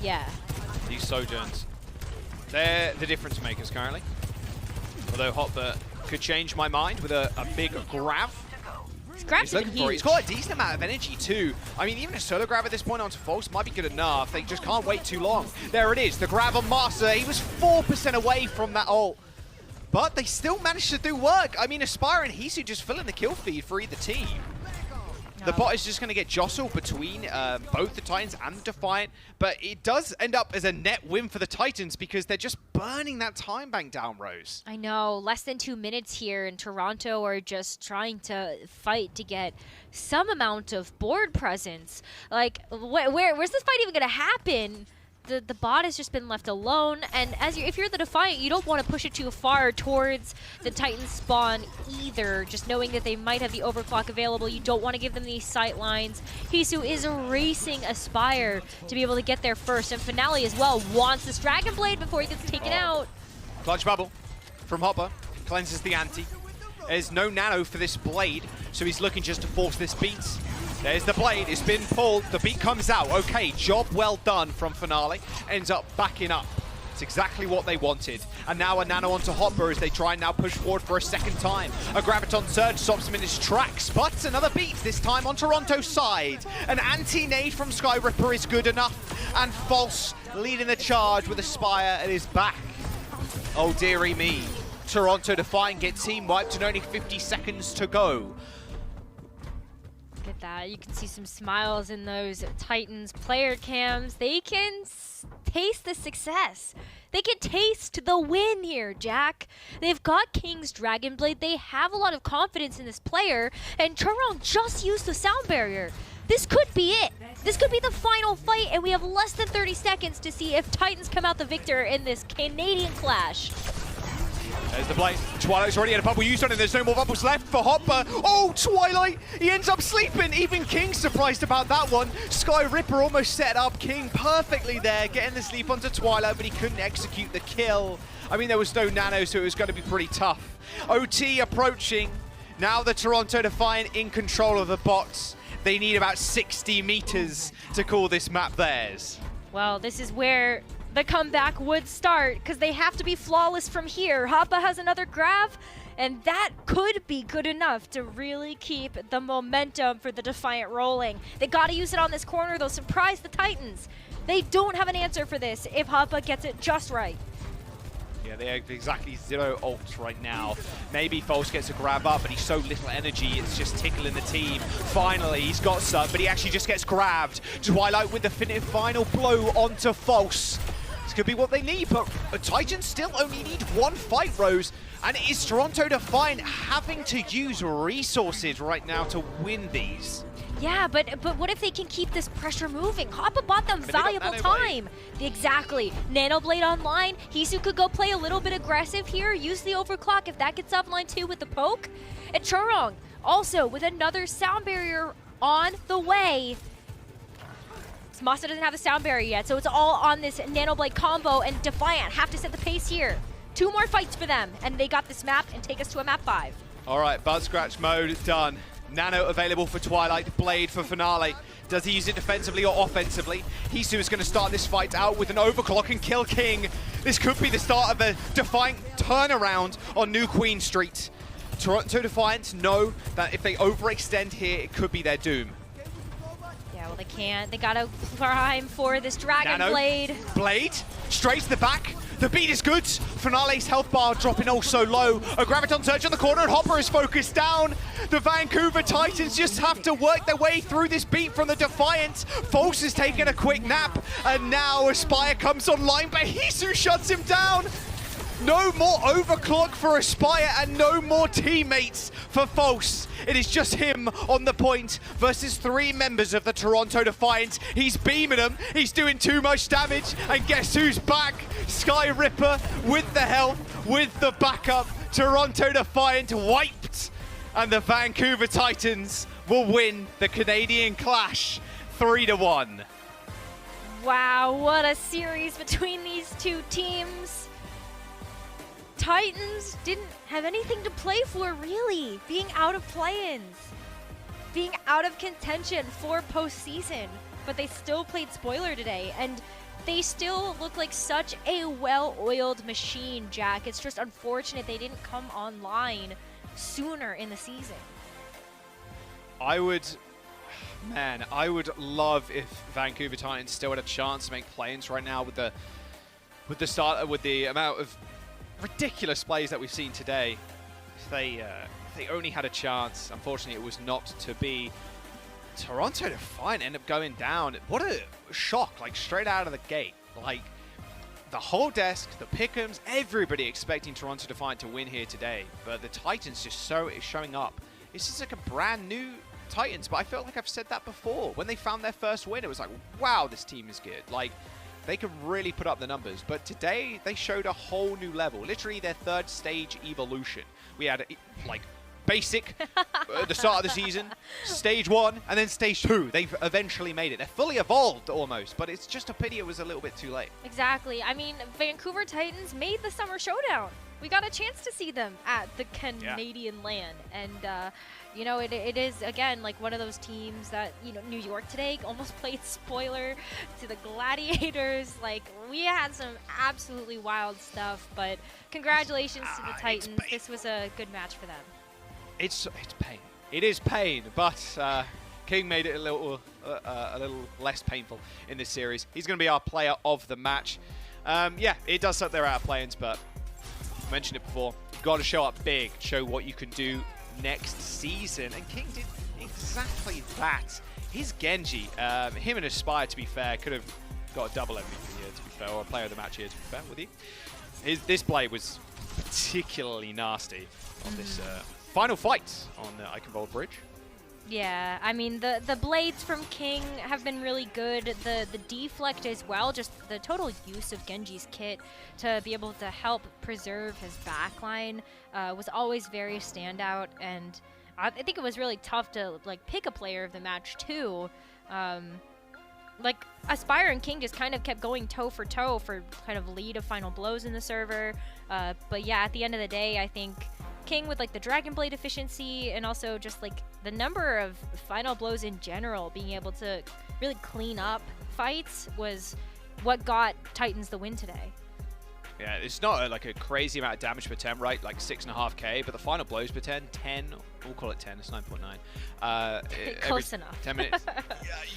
[SPEAKER 2] Yeah.
[SPEAKER 1] These Sojourns, they're the difference makers currently. Although Hopper could change my mind with a big grab. He's looking for it. He's got a decent amount of energy too. I mean, even a solo grab at this point onto false might be good enough. They just can't wait too long. There it is, the grab on Master. He was 4% away from that ult. But they still managed to do work. I mean, Aspire and Hisu just filling the kill feed for either team. The bot is just going to get jostled between both the Titans and the Defiant, but it does end up as a net win for the Titans because they're just burning that time bank down, Rose.
[SPEAKER 2] I know, less than 2 minutes here, and Toronto are just trying to fight to get some amount of board presence. Like, where's this fight even going to happen? The bot has just been left alone, and if you're the Defiant, you don't want to push it too far towards the Titan spawn either, just knowing that they might have the overclock available. You don't want to give them these sight lines. Hisu is racing Aspire to be able to get there first, and Finale as well wants this Dragon Blade before he gets taken out.
[SPEAKER 1] Clutch Bubble from Hopper, cleanses the ante. There's no nano for this Blade, so he's looking just to force this beat. There's the Blade, it's been pulled, the beat comes out. Okay, job well done from Finale. Ends up backing up. It's exactly what they wanted. And now a nano onto Hopper as they try and now push forward for a second time. A Graviton Surge stops him in his tracks, but another beat, this time on Toronto's side. An anti-nade from Sky Ripper is good enough, and False leading the charge with Aspire at his back. Oh dearie me. Toronto Defiant get team wiped and only 50 seconds to go.
[SPEAKER 2] Look at that. You can see some smiles in those Titans player cams. They can taste the success. They can taste the win here, Jack. They've got King's Dragon Blade. They have a lot of confidence in this player, and Churong just used the sound barrier. This could be it. This could be the final fight, and we have less than 30 seconds to see if Titans come out the victor in this Canadian clash.
[SPEAKER 1] There's the Blade. Twilight's already had a bubble used on him. There's no more bubbles left for Hopper. Oh, Twilight! He ends up sleeping. Even King's surprised about that one. Sky Ripper almost set up King perfectly there, getting the sleep onto Twilight, but he couldn't execute the kill. I mean, there was no nano, so it was going to be pretty tough. OT approaching. Now the Toronto Defiant in control of the bots. They need about 60 meters to call this map theirs.
[SPEAKER 2] Well, this is where the comeback would start, because they have to be flawless from here. Hoppa has another grab, and that could be good enough to really keep the momentum for the Defiant rolling. They got to use it on this corner, though. Surprise the Titans. They don't have an answer for this if Hoppa gets it just right.
[SPEAKER 1] Yeah, they have exactly 0 ults right now. Maybe False gets a grab up, but he's so little energy, it's just tickling the team. Finally, he's got some, but he actually just gets grabbed. Twilight with the final blow onto False. This could be what they need, but the Titans still only need one fight, Rose. And is Toronto Defiant having to use resources right now to win these?
[SPEAKER 2] Yeah, but what if they can keep this pressure moving? Hoppa bought them valuable time. Exactly. Nanoblade online. Hisu could go play a little bit aggressive here, use the overclock if that gets offline too with the poke. And Churong also with another sound barrier on the way. Masa doesn't have a sound barrier yet, so it's all on this Nanoblade combo, and Defiant have to set the pace here. 2 more fights for them, and they got this map and take us to a map 5.
[SPEAKER 1] All right, Buzz Scratch mode done. Nano available for Twilight, Blade for Finale. Does he use it defensively or offensively? Hisu is going to start this fight out with an overclock and kill King. This could be the start of a Defiant turnaround on New Queen Street. Toronto Defiant know that if they overextend here, it could be their doom.
[SPEAKER 2] Yeah, well, they can't. They gotta prime for this Dragon Blade.
[SPEAKER 1] Blade, straight to the back. The beat is good. Finale's health bar dropping also low. A Graviton Surge on the corner, and Hopper is focused down. The Vancouver Titans just have to work their way through this beat from the Defiant. False is taking a quick nap, and now Aspire comes online, but Hisu shuts him down. No more overclock for Aspire and no more teammates for False. It is just him on the point versus 3 members of the Toronto Defiant. He's beaming them, he's doing too much damage, and guess who's back? Sky Ripper with the health, with the backup. Toronto Defiant wiped, and the Vancouver Titans will win the Canadian Clash 3-1.
[SPEAKER 2] Wow, what a series between these two teams. Titans didn't have anything to play for, really. Being out of play-ins, being out of contention for postseason, but they still played spoiler today, and they still look like such a well-oiled machine, Jack. It's just unfortunate they didn't come online sooner in the season. I would
[SPEAKER 1] love if Vancouver Titans still had a chance to make play-ins right now with the amount of ridiculous plays that we've seen today. If they only had a chance. Unfortunately, it was not to be. Toronto Defiant end up going down. What a shock, like straight out of the gate. Like the whole desk, the pick'ems, everybody expecting Toronto Defiant to win here today. But the Titans just showing up. This is like a brand new Titans, but I feel like I've said that before. When they found their first win, it was like, wow, this team is good. Like, they can really put up the numbers. But today, they showed a whole new level. Literally their third stage evolution. We had, like, basic at the start of the season, stage 1, and then stage 2. They've eventually made it. They're fully evolved almost, but it's just a pity it was a little bit too late.
[SPEAKER 2] Exactly. I mean, Vancouver Titans made the Summer Showdown. We got a chance to see them at the Canadian land. And, you know, it is, again, like one of those teams that, you know, New York today almost played spoiler to the Gladiators. Like, we had some absolutely wild stuff, but congratulations to the Titans. This was a good match for them.
[SPEAKER 1] It's pain. It is pain, but King made it a little less painful in this series. He's going to be our player of the match. Yeah, it does suck they're out of play-ins, but I mentioned it before. You've got to show up big, show what you can do next season, and King did exactly that. His Genji, him and Aspire, to be fair, could have got a double MVP here, to be fair, or a player of the match here, to be fair with you. This play was particularly nasty on this final fight on the Eichenwalde bridge.
[SPEAKER 2] Yeah, I mean, the blades from King have been really good. The deflect as well, just the total use of Genji's kit to be able to help preserve his backline was always very standout. And I think it was really tough to like pick a player of the match too. Like Aspire and King just kind of kept going toe for toe for kind of lead of final blows in the server. But yeah, at the end of the day, I think King with like the Dragon Blade efficiency and also just like the number of final blows in general, being able to really clean up fights was what got Titans the win today.
[SPEAKER 1] Yeah, it's not like a crazy amount of damage per 10, right? Like 6.5k, but the final blows per 10, we'll call it 10, it's 9.9.
[SPEAKER 2] Close enough. 10
[SPEAKER 1] minutes.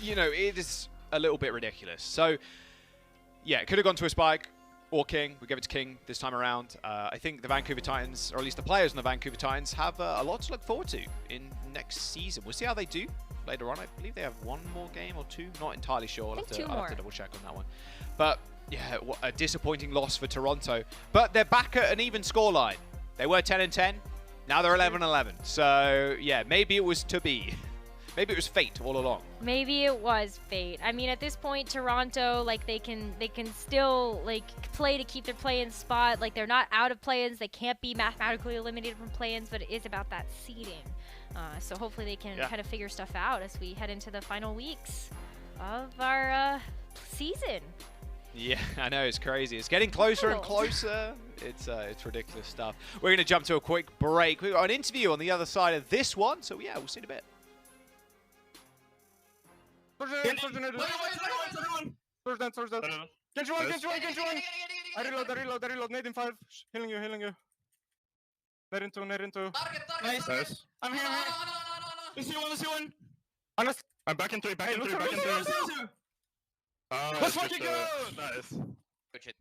[SPEAKER 1] You know, it is a little bit ridiculous. So, yeah, it could have gone to a spike or King. We gave it to King this time around. I think the Vancouver Titans, or at least the players on the Vancouver Titans, have a lot to look forward to in next season. We'll see how they do later on. I believe they have one more game or two. Not entirely sure. I'll have to double check on that one. But yeah, what a disappointing loss for Toronto. But they're back at an even scoreline. They were 10-10. Now they're 11-11. So yeah, maybe it was to be. Maybe it was fate all along.
[SPEAKER 2] Maybe it was fate. I mean, at this point, Toronto, like they can still like play to keep their play-in spot. Like they're not out of play-ins. They can't be mathematically eliminated from play-ins, but it is about that seeding. So hopefully they can kind of figure stuff out as we head into the final weeks of our season.
[SPEAKER 1] Yeah, I know, it's crazy. It's getting closer and closer. It's ridiculous stuff. We're going to jump to a quick break. We've got an interview on the other side of this one, so yeah, we'll see in a bit.
[SPEAKER 7] Genji one. I reload. Nade in 5. Healing you. Nade in 2. Nice. I'm here. You see one. Honest. I'm back in 3. Let's fucking go! Nice.
[SPEAKER 8] Good shit.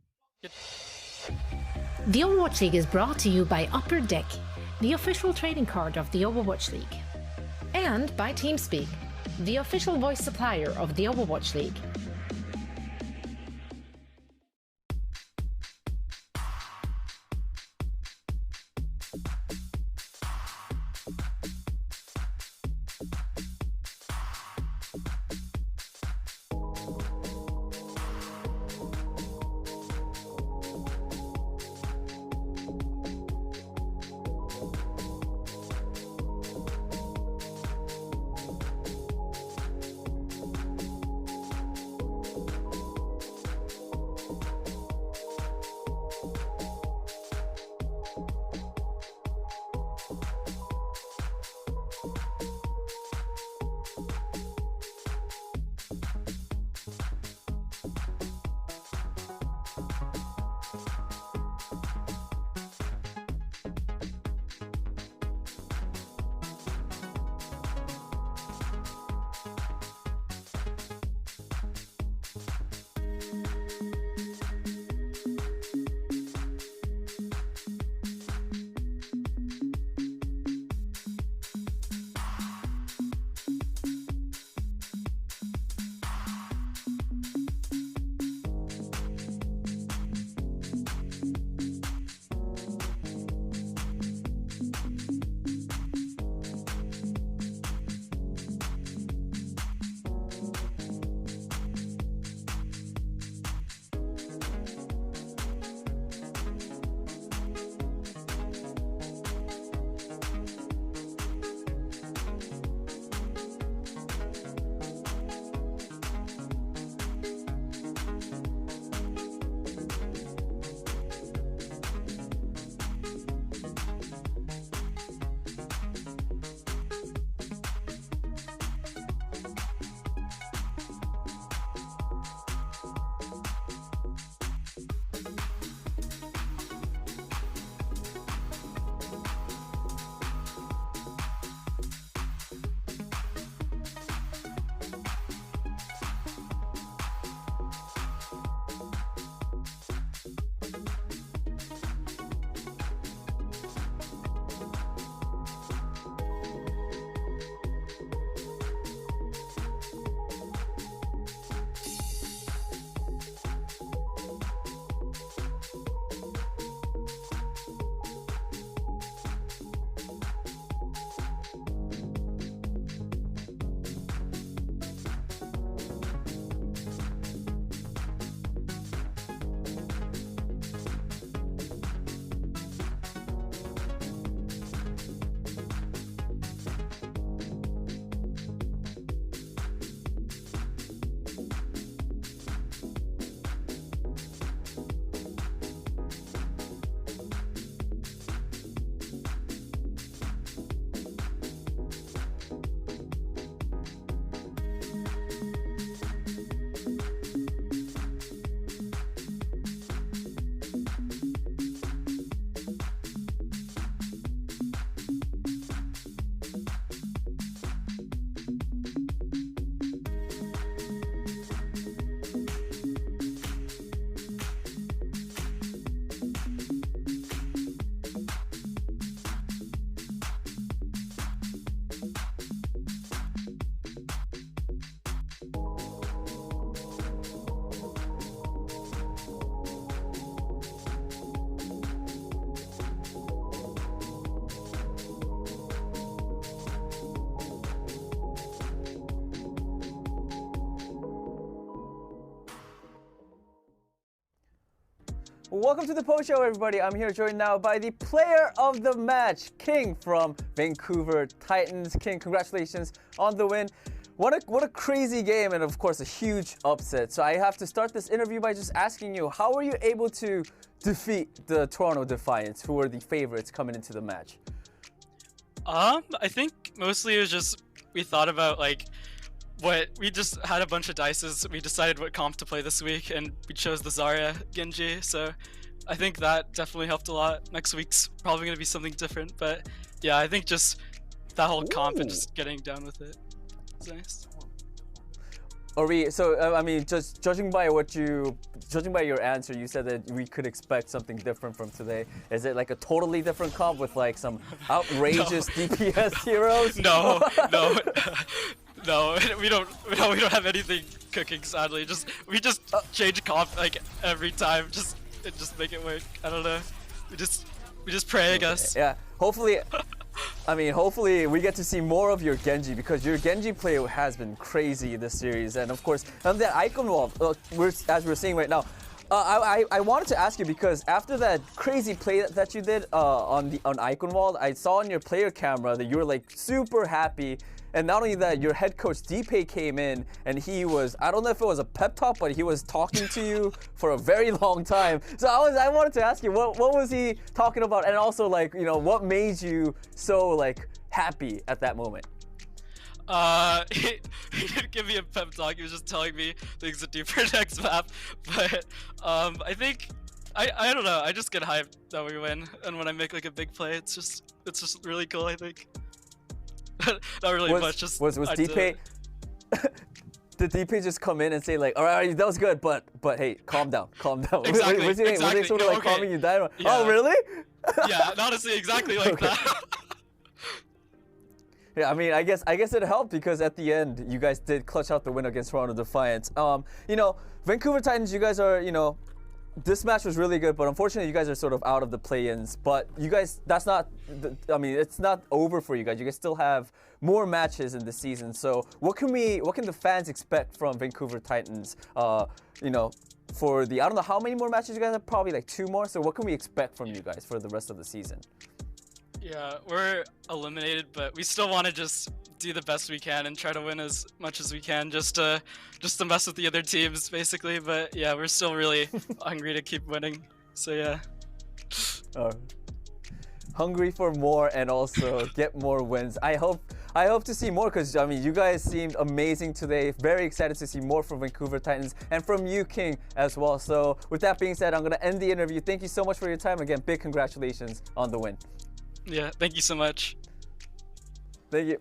[SPEAKER 9] The Overwatch League is brought to you by Upper Deck, the official trading card of the Overwatch League. And by TeamSpeak, the official voice supplier of the Overwatch League.
[SPEAKER 8] Welcome to the post show, everybody. I'm here joined now by the player of the match, King from Vancouver Titans. King, congratulations on the win. What a crazy game, and of course a huge upset. So I have to start this interview by just asking you, how were you able to defeat the Toronto Defiant, who were the favorites coming into the match?
[SPEAKER 10] I think mostly it was just we thought about like we just had a bunch of dices. We decided what comp to play this week, and we chose the Zarya Genji. So I think that definitely helped a lot. Next week's probably gonna be something different, but yeah, I think just that whole comp and just getting down with it was nice.
[SPEAKER 8] So I mean, just judging by your answer, you said that we could expect something different from today. Is it like a totally different comp with like some outrageous DPS heroes?
[SPEAKER 10] No, we don't have anything cooking. Sadly, we just change comp like every time, just make it work. I don't know. We just pray, I guess.
[SPEAKER 8] Yeah. Hopefully we get to see more of your Genji, because your Genji play has been crazy this series. And of course, on that Eichenwalde, as we're seeing right now, I wanted to ask you, because after that crazy play that you did on Eichenwalde, I saw on your player camera that you were like super happy. And not only that, your head coach Deepay came in, and he was, I don't know if it was a pep talk, but he was talking to you for a very long time. So I wanted to ask you, what was he talking about? And also, like, you know, what made you so like happy at that moment?
[SPEAKER 10] He didn't give me a pep talk. He was just telling me things to do for next map. But I think I don't know. I just get hyped that we win, and when I make like a big play, it's just really cool. I think. Not really much. Just
[SPEAKER 8] was Deepay? Did Deepay just come in and say like, "All right, that was good, but hey, calm down."
[SPEAKER 10] Exactly.
[SPEAKER 8] Was they sort of like calming you down?
[SPEAKER 10] Yeah.
[SPEAKER 8] Oh, really?
[SPEAKER 10] Yeah, honestly, exactly like that.
[SPEAKER 8] Yeah, I mean, I guess it helped, because at the end, you guys did clutch out the win against Toronto Defiant. You know, Vancouver Titans, you guys are, you know, this match was really good, but unfortunately, you guys are sort of out of the play-ins. But you guys, it's not over for you guys. You guys still have more matches in the season. So what can the fans expect from Vancouver Titans? You know, I don't know how many more matches you guys have. Probably like 2 more. So what can we expect from you guys for the rest of the season?
[SPEAKER 10] Yeah, we're eliminated, but we still want to just do the best we can and try to win as much as we can, just to mess with the other teams, basically. But yeah, we're still really hungry to keep winning. So yeah.
[SPEAKER 8] Hungry for more and also get more wins. I hope to see more, because I mean, you guys seemed amazing today. Very excited to see more from Vancouver Titans and from you, King, as well. So with that being said, I'm gonna end the interview. Thank you so much for your time. Again, big congratulations on the win.
[SPEAKER 10] Yeah, thank you so much.
[SPEAKER 8] Thank you.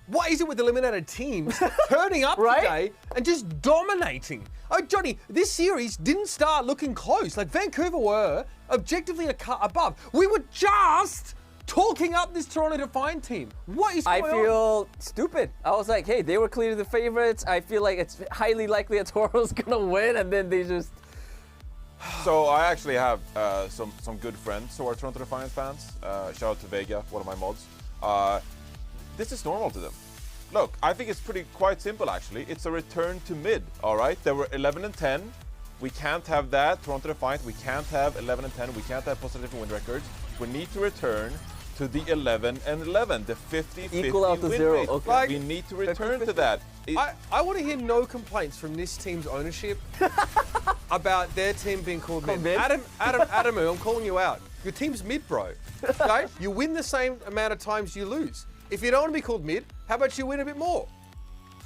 [SPEAKER 11] What is it with eliminated teams turning up today and just dominating? Oh, Johnny, this series didn't start looking close. Like, Vancouver were objectively a cut above. We were just talking up this Toronto Defiant team. What is going on?
[SPEAKER 8] I feel stupid. I was like, hey, they were clearly the favorites. I feel like it's highly likely that Toronto's gonna win, and then they just...
[SPEAKER 12] So I actually have some good friends who are Toronto Defiant fans. Shout out to Vega, one of my mods. This is normal to them. Look, I think it's quite simple actually. It's a return to mid, all right? They were 11 and 10. We can't have that. Toronto Defiant, we can't have 11 and 10. We can't have positive win records. We need to return to the 11 and 11, the 50-50
[SPEAKER 8] equal out the
[SPEAKER 12] win
[SPEAKER 8] 0.
[SPEAKER 12] rate.
[SPEAKER 8] Okay.
[SPEAKER 12] Like, we need to return to that.
[SPEAKER 11] I want to hear no complaints from this team's ownership about their team being called mid. Adam, I'm calling you out. Your team's mid, bro. Okay? You win the same amount of times you lose. If you don't want to be called mid, how about you win a bit more?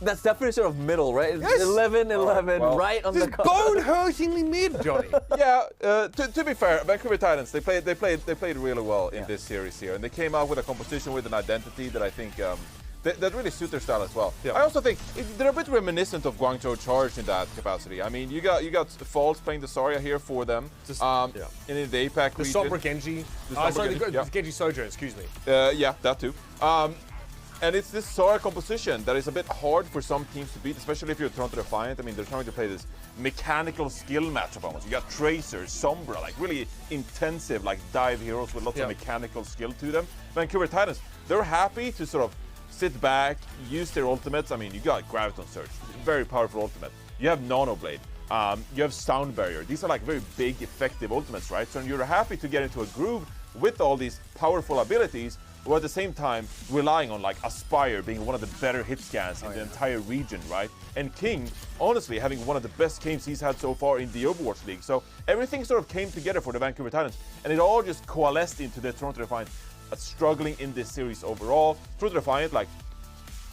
[SPEAKER 8] That's definitely sort of middle, right? It's
[SPEAKER 11] Yes.
[SPEAKER 8] 11-11,
[SPEAKER 12] well,
[SPEAKER 8] right on the
[SPEAKER 11] Just bone-hurtingly mid, Johnny.
[SPEAKER 12] Yeah, to be fair, Vancouver Titans, they played really well in this series here, and they came out with a composition with an identity that I think that really suit their style as well.
[SPEAKER 11] Yeah.
[SPEAKER 12] I also think they're a bit reminiscent of Guangzhou Charge in that capacity. I mean, you got Falls playing the Zarya here for them, and in the APAC
[SPEAKER 11] The
[SPEAKER 12] region.
[SPEAKER 11] Sombra Genji.
[SPEAKER 12] Sombra Genji,
[SPEAKER 11] the Genji Sojo, excuse me.
[SPEAKER 12] Yeah, that too. And it's this Zarya composition that is a bit hard for some teams to beat, especially if you're Toronto Defiant. I mean, they're trying to play this mechanical skill matchup almost. You got Tracer, Sombra, like really intensive, like dive heroes with lots of mechanical skill to them. Vancouver Titans, they're happy to sort of sit back, use their ultimates. I mean, you got Graviton Surge, very powerful ultimate. You have Nano Blade. You have Sound Barrier. These are like very big, effective ultimates, right? So you're happy to get into a groove with all these powerful abilities, while at the same time relying on like Aspire being one of the better hit scans in the entire region, right? And King, honestly, having one of the best games he's had so far in the Overwatch League. So everything sort of came together for the Vancouver Titans, and it all just coalesced into the Toronto Defiant struggling in this series overall. Toronto Defiant, like,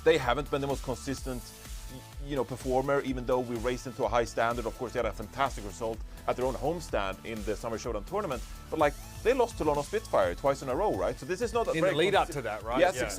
[SPEAKER 12] they haven't been the most consistent, you know, performer, even though we raised them to a high standard. Of course, they had a fantastic result at their own homestand in the Summer Showdown tournament, but like, they lost to London Spitfire twice in a row, right? So this is not a
[SPEAKER 11] in the lead up to that, right?
[SPEAKER 12] Yes, exactly.